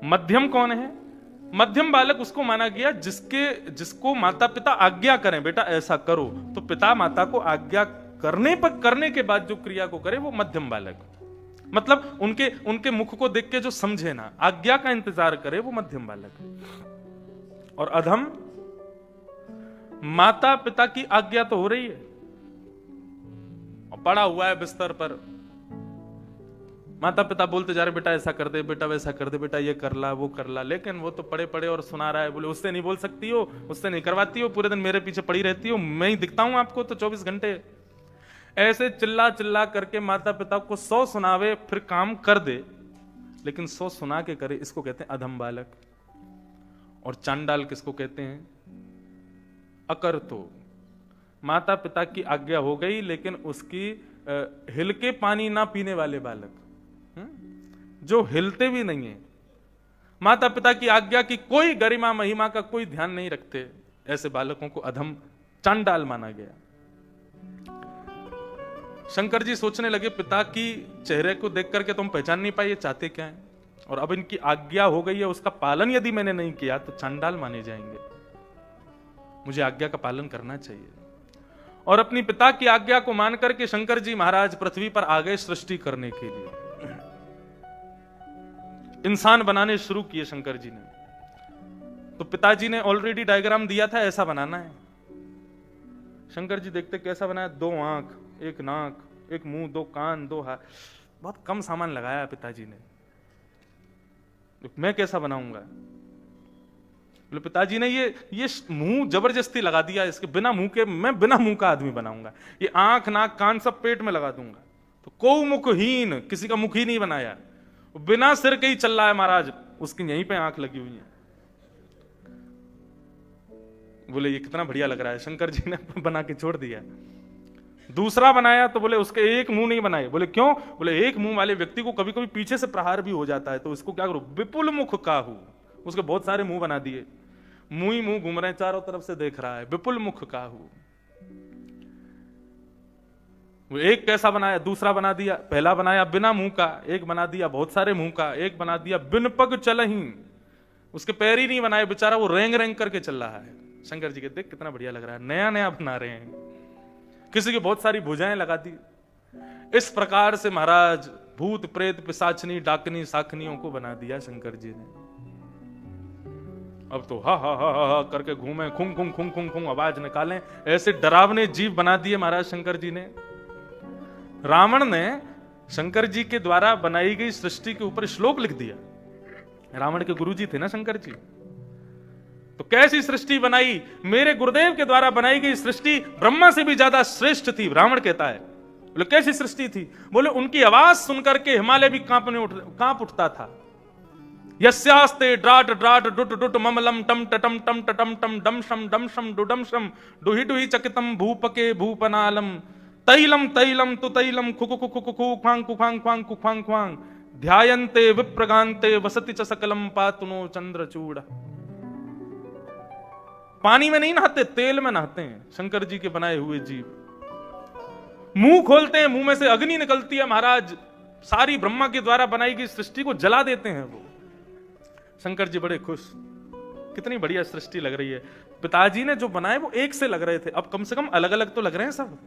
मध्यम कौन है? मध्यम बालक उसको माना गया जिसको माता पिता आज्ञा करें, बेटा ऐसा करो, तो पिता माता को आज्ञा करने के बाद जो क्रिया को करे, वो मध्यम बालक। मतलब उनके मुख को देख के जो समझे ना, आज्ञा का इंतजार करे, वो मध्यम बालक। और अधम, माता पिता की आज्ञा तो हो रही है और पड़ा हुआ है बिस्तर पर, माता पिता बोलते जा रहे, बेटा ऐसा कर दे, बेटा वैसा कर दे, बेटा ये कर ला, वो कर ला, लेकिन वो तो पड़े पड़े और सुना रहा है। बोले, उससे नहीं बोल सकती हो, उससे नहीं करवाती हो, पूरे दिन मेरे पीछे पड़ी रहती हो, मैं ही दिखता हूं आपको तो 24 घंटे। ऐसे चिल्ला चिल्ला करके माता पिता को 100 सुनावे, फिर काम कर दे, लेकिन 100 सुना के करे, इसको कहते हैं अधम बालक। और चांडाल किसको कहते हैं? अकर तो माता पिता की आज्ञा हो गई, लेकिन उसकी हिल के पानी ना पीने वाले बालक, जो हिलते भी नहीं है, माता पिता की आज्ञा की कोई गरिमा महिमा का कोई ध्यान नहीं रखते, ऐसे बालकों को अधम, चांडाल माना गया। शंकर जी सोचने लगे, पिता की चेहरे को देख करके तुम पहचान नहीं पाए, ये चाहते क्या है? और अब इनकी आज्ञा हो गई है, उसका पालन यदि मैंने नहीं किया तो चांडाल माने जाएंगे। मुझे आज्ञा का पालन करना चाहिए। और अपनी पिता की आज्ञा को मान करके शंकर जी महाराज पृथ्वी पर आ गए सृष्टि करने के लिए। इंसान बनाने शुरू किए शंकर जी ने। तो पिताजी ने ऑलरेडी डायग्राम दिया था, ऐसा बनाना है। शंकर जी देखते कैसा बनाया, 2 आंख, 1 नाक, 1 मुंह, 2 कान, 2 हाथ। बहुत कम सामान लगाया पिताजी ने। मैं कैसा बनाऊंगा? बोले पिताजी ने ये मुंह जबरदस्ती लगा दिया, इसके बिना मुंह के मैं बिना मुंह का आदमी बनाऊंगा। ये आंख नाक कान सब पेट में लगा दूंगा। तो को मुखहीन, किसी का मुख ही नहीं बनाया, बिना सिर के ही चल रहा है महाराज, उसकी यहीं पे आंख लगी हुई है। बोले ये कितना बढ़िया लग रहा है। शंकर जी ने बना के छोड़ दिया। दूसरा बनाया तो बोले उसके 1 मुंह नहीं बनाए। बोले क्यों? बोले 1 मुंह वाले व्यक्ति को कभी कभी पीछे से प्रहार भी हो जाता है, तो इसको क्या करो, विपुल मुख काहू। उसके बहुत सारे मुंह बना दिए, मुंह ही मुंह घूम रहे हैं, चारों तरफ से देख रहा है, विपुल मुख काहू। वो एक कैसा बनाया, दूसरा बना दिया। पहला बनाया बिना मुंह का, एक बना दिया बहुत सारे मुंह का, एक बना दिया बिन पग चलही। उसके पैर ही नहीं बनाए, बेचारा वो रेंग रेंग करके चल रहा है। शंकर जी के देख कितना बढ़िया लग रहा है, नया नया बना रहे हैं। किसी की बहुत सारी भुजाएं लगा दी। इस प्रकार से महाराज भूत प्रेत पिशाचनी डाकनी साखनियों को बना दिया शंकर जी ने। अब तो हा हा हा हा करके घूमे, खुंग खुंग खुंग खुंग खुंग आवाज निकालें, ऐसे डरावने जीव बना दिए महाराज शंकर जी ने। रावण ने शंकर जी के द्वारा बनाई गई सृष्टि के ऊपर श्लोक लिख दिया। रावण के गुरुजी थे ना शंकर जी। तो कैसी सृष्टि बनाई? मेरे गुरुदेव के द्वारा बनाई गई सृष्टि ब्रह्मा से भी ज्यादा श्रेष्ठ थी, रावण कहता है। बोले कैसी सृष्टि थी? बोले उनकी आवाज सुनकर के हिमालय भी कांप उठता था। यस्यास्ते ड्राट ड्राट डुट डुट ममलम टम टटम टम टटम टम डमशम डमशम डुडमशम डुहि डुहि चकितम भूपके भूपनालम तैलम तैलम तु तैलम खुकु खुकु खुकु ख्वांग कुख्वांग ख्वांग कुख्वांग ख्वांग ध्यायन्ते विप्रगान्ते वसति च सकलम पातुनो चंद्रचूड़। पानी में नहीं नहाते, तेल में नहाते हैं शंकर जी के बनाए हुए जीव। मुंह खोलते हैं, मुंह में से अग्नि निकलती है महाराज, सारी ब्रह्मा के द्वारा बनाई गई सृष्टि को जला देते हैं वो। शंकर जी बड़े खुश, कितनी बढ़िया सृष्टि लग रही है। पिताजी ने जो बनाए वो एक से लग रहे थे, अब कम से कम अलग अलग तो लग रहे हैं सब।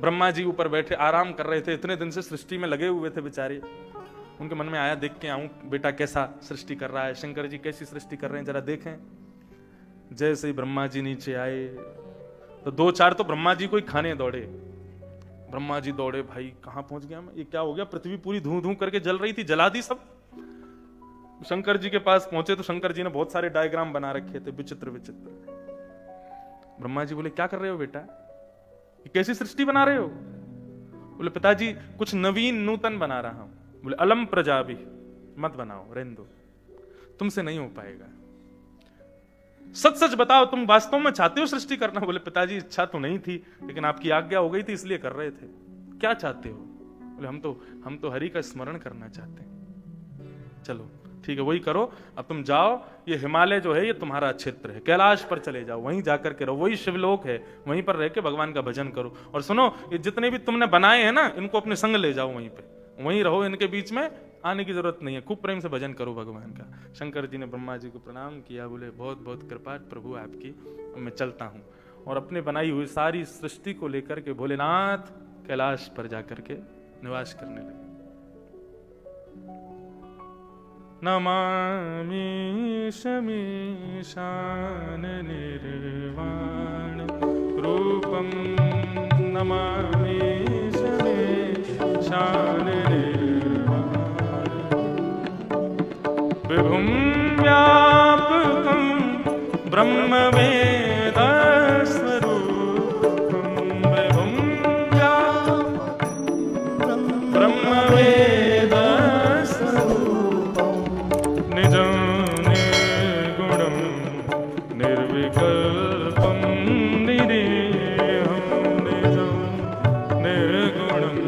ब्रह्मा जी ऊपर बैठे आराम कर रहे थे, इतने दिन से सृष्टि में लगे हुए थे बेचारे। उनके मन में आया देख के आऊं बेटा कैसा सृष्टि कर रहा है, शंकर जी कैसी सृष्टि कर रहे हैं, जरा देखें। जैसे ही ब्रह्मा जी नीचे आए तो 2-4 तो ब्रह्मा जी को ही खाने दौड़े। ब्रह्मा जी दौड़े, भाई कहां पहुंच गया मैं, ये क्या हो गया? पृथ्वी पूरी धूं धूं करके जल रही थी, जला दी सब। शंकर जी के पास पहुंचे तो शंकर जी ने बहुत सारे डायग्राम बना रखे थे, विचित्र विचित्र। ब्रह्मा जी बोले क्या कर रहे हो बेटा, ये कैसी सृष्टि बना रहे हो? बोले पिताजी कुछ नवीन नूतन बना रहा हूं। बोले अलम प्रजा भी मत बनाओ, रहने दो, तुमसे नहीं हो पाएगा। सच सच बताओ, तुम वास्तव में चाहते हो सृष्टि करना? बोले पिताजी इच्छा तो नहीं थी, लेकिन आपकी आज्ञा हो गई थी इसलिए कर रहे थे। क्या चाहते हो? बोले हम तो हरि का स्मरण करना चाहते हैं। चलो ठीक है वही करो, अब तुम जाओ, ये हिमालय जो है ये तुम्हारा क्षेत्र है, कैलाश पर चले जाओ, वहीं जाकर के रहो, वही शिवलोक है, वहीं पर रह के भगवान का भजन करो। और सुनो, ये जितने भी तुमने बनाए हैं ना, इनको अपने संग ले जाओ, वहीं पे वहीं रहो, इनके बीच में आने की जरूरत नहीं है, खूब प्रेम से भजन करो भगवान का। शंकर जी ने ब्रह्मा जी को प्रणाम किया, बोले बहुत बहुत कृपा प्रभु आपकी, मैं चलता हूँ। और अपने बनाई हुई सारी सृष्टि को लेकर के भोलेनाथ कैलाश पर जाकर के निवास करने लगे। नमामि शमीशान निर्वाण रूपम नमामि शमीशान निर्वाण विभुं व्यापकं ब्रह्मवेद स्वरूपं विभुं व्यापकं ब्रह्मवेद निजं निर्गुणं निर्विकल्पं निरीहं निजं निर्गुणं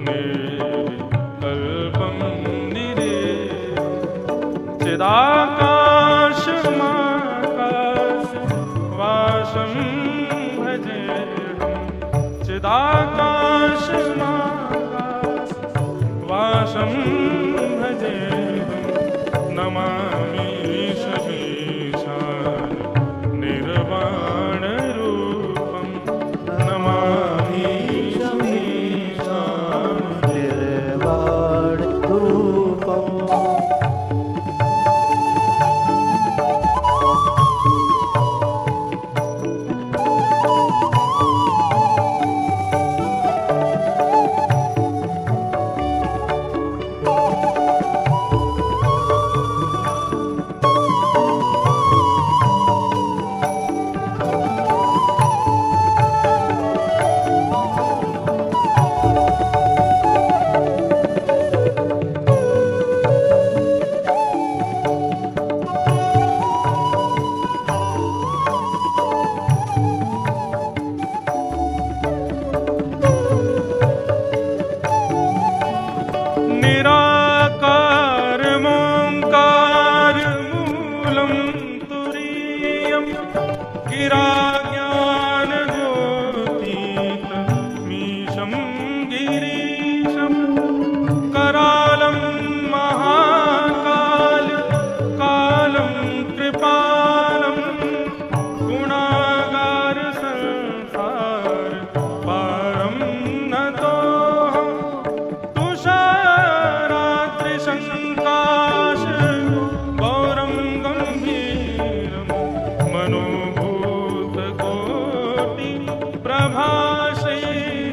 निर्विकल्पं निरीहं चिदाकाशमाकाश वासं भजेऽहं चिदाकाशमाकाश वासं निराकारमोङ्कार मूलं तुरीयं गिरा ज्ञानज्योतितमीशं गिरीशं करालं महाकाल कालं कृपालं गुणागार संसार पारं नतोऽहं तुषारात्रिशङ्काश गौरं गम्भीरं मनोभूतकोटि प्रभासै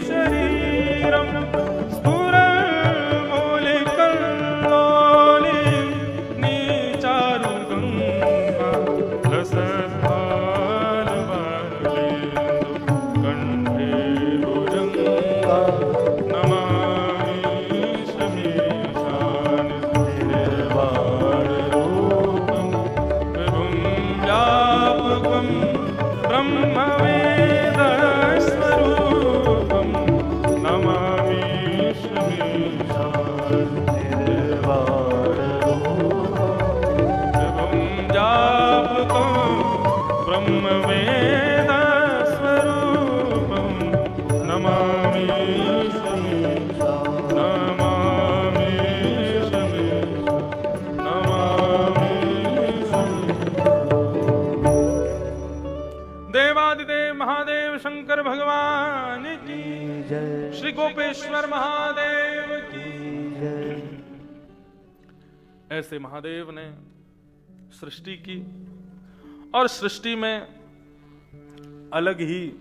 शरीरं स्फुरन्मौलिकल्लोले नीचारुगङ्गा रसद्भालबालेन्दु कण्ठे भुजङ्गा नमामि शमीशान निर्वाणरूपं विभुं व्यापकं ब्रह्मवेदस्वरूपं नमामि शमीशान निर्वाणरूपं विभुं व्यापकं ब्रह्मवेदस्वरूपं नमामि शमीशान नमामि शमीशान नमामि शमीशान। देवादिदेव महादेव शंकर भगवान की श्री गोपेश्वर महादेव की। ऐसे महादेव ने सृष्टि की और सृष्टि में अलग ही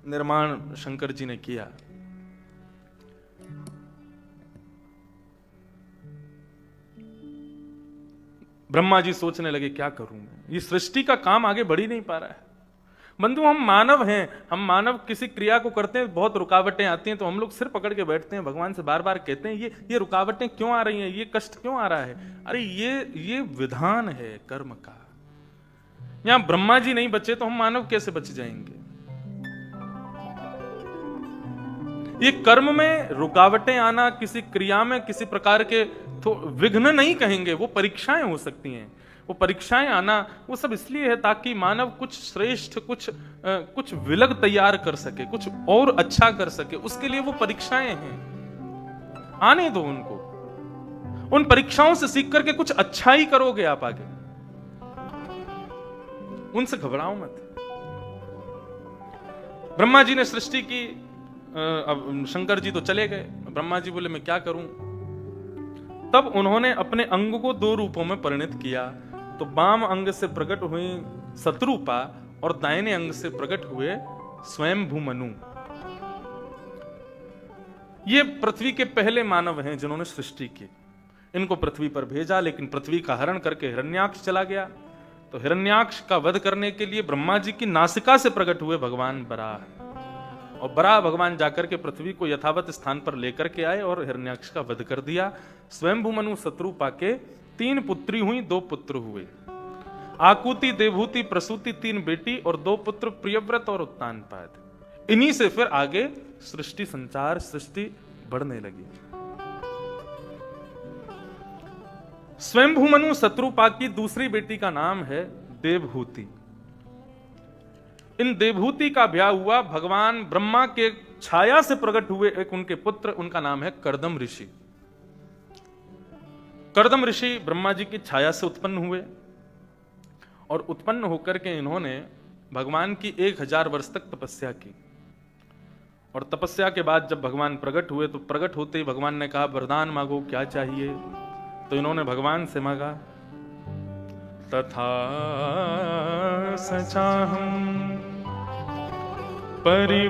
निर्माण शंकर जी ने किया। ब्रह्मा जी सोचने लगे क्या करूं मैं, ये सृष्टि का काम आगे बढ़ ही नहीं पा रहा है। बंधु हम मानव हैं, हम मानव किसी क्रिया को करते हैं, बहुत रुकावटें आती हैं तो हम लोग सिर पकड़ के बैठते हैं, भगवान से बार बार कहते हैं ये रुकावटें क्यों आ रही हैं, ये कष्ट क्यों आ रहा है। अरे ये विधान है कर्म का। यहां ब्रह्मा जी नहीं बचे तो हम मानव कैसे बच जाएंगे। ये कर्म में रुकावटें आना, किसी क्रिया में किसी प्रकार के विघ्न नहीं कहेंगे, वो परीक्षाएं हो सकती हैं। वो परीक्षाएं आना वो सब इसलिए है ताकि मानव कुछ श्रेष्ठ, कुछ विलग तैयार कर सके, कुछ और अच्छा कर सके। उसके लिए वो परीक्षाएं हैं, आने दो उनको। उन परीक्षाओं से सीख करके कुछ अच्छा ही करोगे आप आगे, उनसे घबराओ मत। ब्रह्मा जी ने सृष्टि की, अब शंकर जी तो चले गए। ब्रह्मा जी बोले मैं क्या करूं। तब उन्होंने अपने अंग को दो रूपों में परिणत किया। तो बाम अंग से प्रकट हुई शत्रुपा और दाहिने अंग से प्रकट हुए स्वयं भूमनु। ये पृथ्वी के पहले मानव हैं जिन्होंने सृष्टि की। इनको पृथ्वी पर भेजा, लेकिन पृथ्वी का हरण करके हिरण्याक्ष चला गया। तो हिरण्याक्ष का वध करने के लिए ब्रह्मा जी की नासिका से प्रकट हुए भगवान बराह, और बराह भगवान जाकर के पृथ्वी को यथावत स्थान पर लेकर के आए और हिरण्याक्ष का वध कर दिया। स्वयंभू मनु शत्रुपा के 3 पुत्री हुई, 2 पुत्र हुए। आकुति, देवहूति, प्रसूति 3 बेटी और 2 पुत्र प्रियव्रत और उत्तानपाद। इन्हीं से फिर आगे सृष्टि संचार, सृष्टि बढ़ने लगी। स्वयंभू मनु शत्रुपा की दूसरी बेटी का नाम है देवहूति। इन देवहूति का ब्याह हुआ भगवान ब्रह्मा के छाया से प्रकट हुए एक उनके पुत्र, उनका नाम है कर्दम ऋषि। कर्दम ऋषि ब्रह्मा जी की छाया से उत्पन्न हुए और उत्पन्न होकर के इन्होंने भगवान की 1000 वर्ष तक तपस्या की। और तपस्या के बाद जब भगवान प्रकट हुए तो प्रकट होते ही भगवान ने कहा वरदान मांगो, क्या चाहिए। तो इन्होंने भगवान से मांगा तथा सचाहं परिवोढुकामः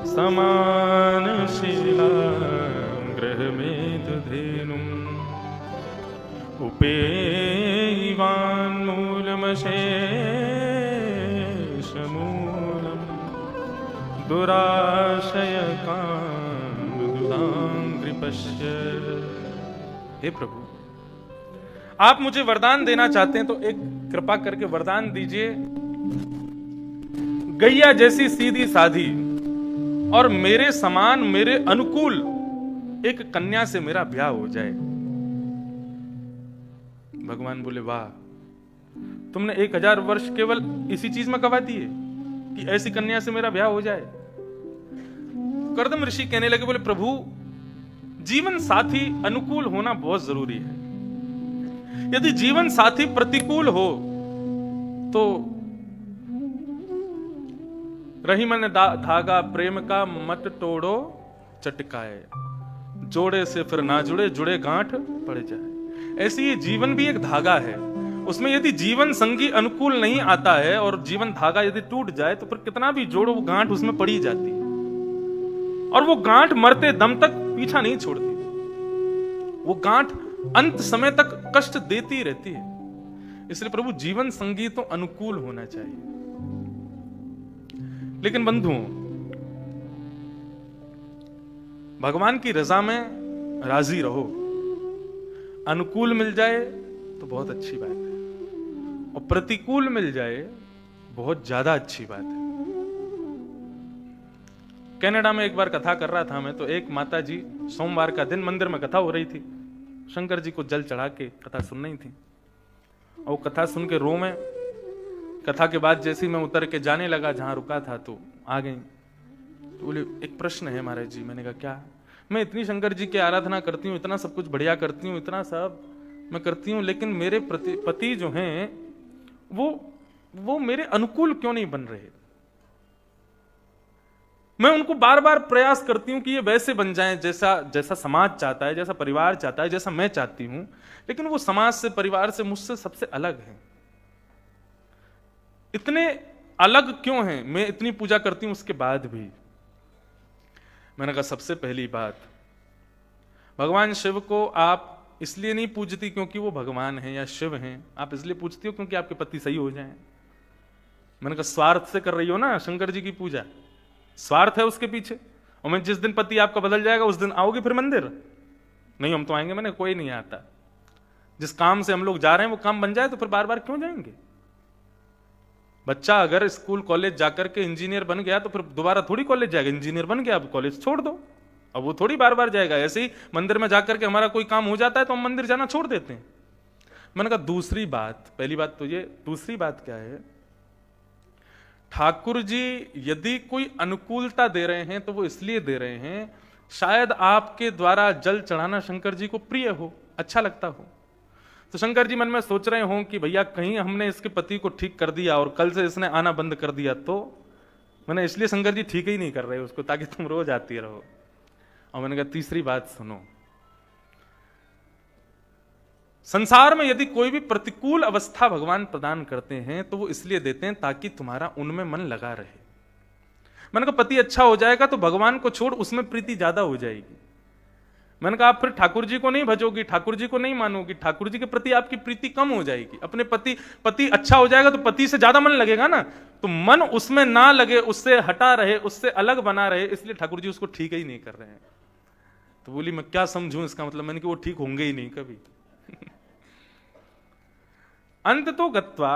समानशीलां गृहमेतधेनुम् उपेयिवान्मूलमशेषमूलम् दुराशयकामदुदाङ्घ्रिपश्य। हे प्रभु, आप मुझे वरदान देना चाहते हैं तो एक कृपा करके वरदान दीजिए। गैया जैसी सीधी साधी और मेरे समान, मेरे अनुकूल एक कन्या से मेरा ब्याह हो जाए। भगवान बोले, वाह, तुमने 1000 वर्ष केवल इसी चीज में गवा दिए कि ऐसी कन्या से मेरा ब्याह हो जाए। कर्दम ऋषि कहने लगे, बोले प्रभु, जीवन साथी अनुकूल होना बहुत जरूरी है। यदि जीवन साथी प्रतिकूल हो तो रही मन धागा प्रेम का मत तोड़ो चटकाए, जोड़े से फिर ना जुड़े, जुड़े गांठ पड़ जाए। ऐसे ये जीवन भी एक धागा है, उसमें यदि जीवन संगी अनुकूल नहीं आता है और जीवन धागा यदि टूट जाए तो फिर कितना भी जोड़ो वो गांठ उसमें पड़ी जाती है, और वो गांठ मरते दम तक पीछा नहीं छोड़ती, वो गांठ अंत समय तक कष्ट देती रहती है। इसलिए प्रभु, जीवन संगी तो अनुकूल होना चाहिए। लेकिन बंधुओं, भगवान की रजा में राजी रहो। अनुकूल मिल जाए तो बहुत अच्छी बात है, और प्रतिकूल मिल जाए बहुत ज्यादा अच्छी बात है। कनाडा में एक बार कथा कर रहा था मैं, तो एक माता जी, सोमवार का दिन मंदिर में कथा हो रही थी, शंकर जी को जल चढ़ा के कथा सुन रही थी, और कथा सुन के रो में, कथा के बाद जैसे मैं उतर के जाने लगा जहां रुका था तो आ गई। तो बोले, एक प्रश्न है महाराज जी। मैंने कहा, क्या? मैं इतनी शंकर जी की आराधना करती हूँ, इतना सब कुछ बढ़िया करती हूँ, इतना सब मैं करती हूँ, लेकिन मेरे पति जो हैं वो मेरे अनुकूल क्यों नहीं बन रहे? मैं उनको बार बार प्रयास करती हूं कि ये वैसे बन जाएं जैसा समाज चाहता है, जैसा परिवार चाहता है, जैसा मैं चाहती हूं, लेकिन वो समाज से, परिवार से, मुझसे सबसे अलग है। इतने अलग क्यों हैं? मैं इतनी पूजा करती हूं उसके बाद भी। मैंने कहा, सबसे पहली बात, भगवान शिव को आप इसलिए नहीं पूजती क्योंकि वो भगवान हैं या शिव हैं, आप इसलिए पूजती हो क्योंकि आपके पति सही हो जाएं। मैंने कहा, स्वार्थ से कर रही हो ना शंकर जी की पूजा, स्वार्थ है उसके पीछे। और मैं जिस दिन पति आपका बदल जाएगा उस दिन आओगे फिर मंदिर? नहीं, हम तो आएंगे। मैंने, कोई नहीं आता। जिस काम से हम लोग जा रहे हैं वो काम बन जाए तो फिर बार बार क्यों जाएंगे? बच्चा अगर स्कूल कॉलेज जाकर के इंजीनियर बन गया तो फिर दोबारा थोड़ी कॉलेज जाएगा। इंजीनियर बन गया, अब कॉलेज छोड़ दो, अब वो थोड़ी बार बार जाएगा। ऐसे ही मंदिर में जाकर के हमारा कोई काम हो जाता है तो हम मंदिर जाना छोड़ देते हैं। मैंने कहा, दूसरी बात, पहली बात तो ये, दूसरी बात क्या है? ठाकुर जी यदि कोई अनुकूलता दे रहे हैं तो वो इसलिए दे रहे हैं, शायद आपके द्वारा जल चढ़ाना शंकर जी को प्रिय हो, अच्छा लगता हो। तो शंकर जी मन में सोच रहे हो कि भैया कहीं हमने इसके पति को ठीक कर दिया और कल से इसने आना बंद कर दिया तो, मैंने इसलिए शंकर जी ठीक ही नहीं कर रहे उसको, ताकि तुम रोज आती रहो। और मैंने कहा, तीसरी बात सुनो, संसार में यदि कोई भी प्रतिकूल अवस्था भगवान प्रदान करते हैं तो वो इसलिए देते हैं ताकि तुम्हारा उनमें मन लगा रहे। मैंने कहा, पति अच्छा हो जाएगा तो भगवान को छोड़ उसमें प्रीति ज्यादा हो जाएगी। मैंने कहा, आप फिर ठाकुर जी को नहीं भजोगी, ठाकुर जी को नहीं मानोगी, ठाकुर जी के प्रति आपकी प्रीति कम हो जाएगी। अपने पति अच्छा हो जाएगा तो पति से ज्यादा मन लगेगा ना, तो मन उसमें ना लगे, उससे हटा रहे, उससे अलग बना रहे, इसलिए ठाकुर जी उसको ठीक ही नहीं कर रहे हैं। तो बोली, मैं क्या समझूं इसका मतलब? मैंने कहा, वो ठीक होंगे ही नहीं कभी। अंत तो गत्वा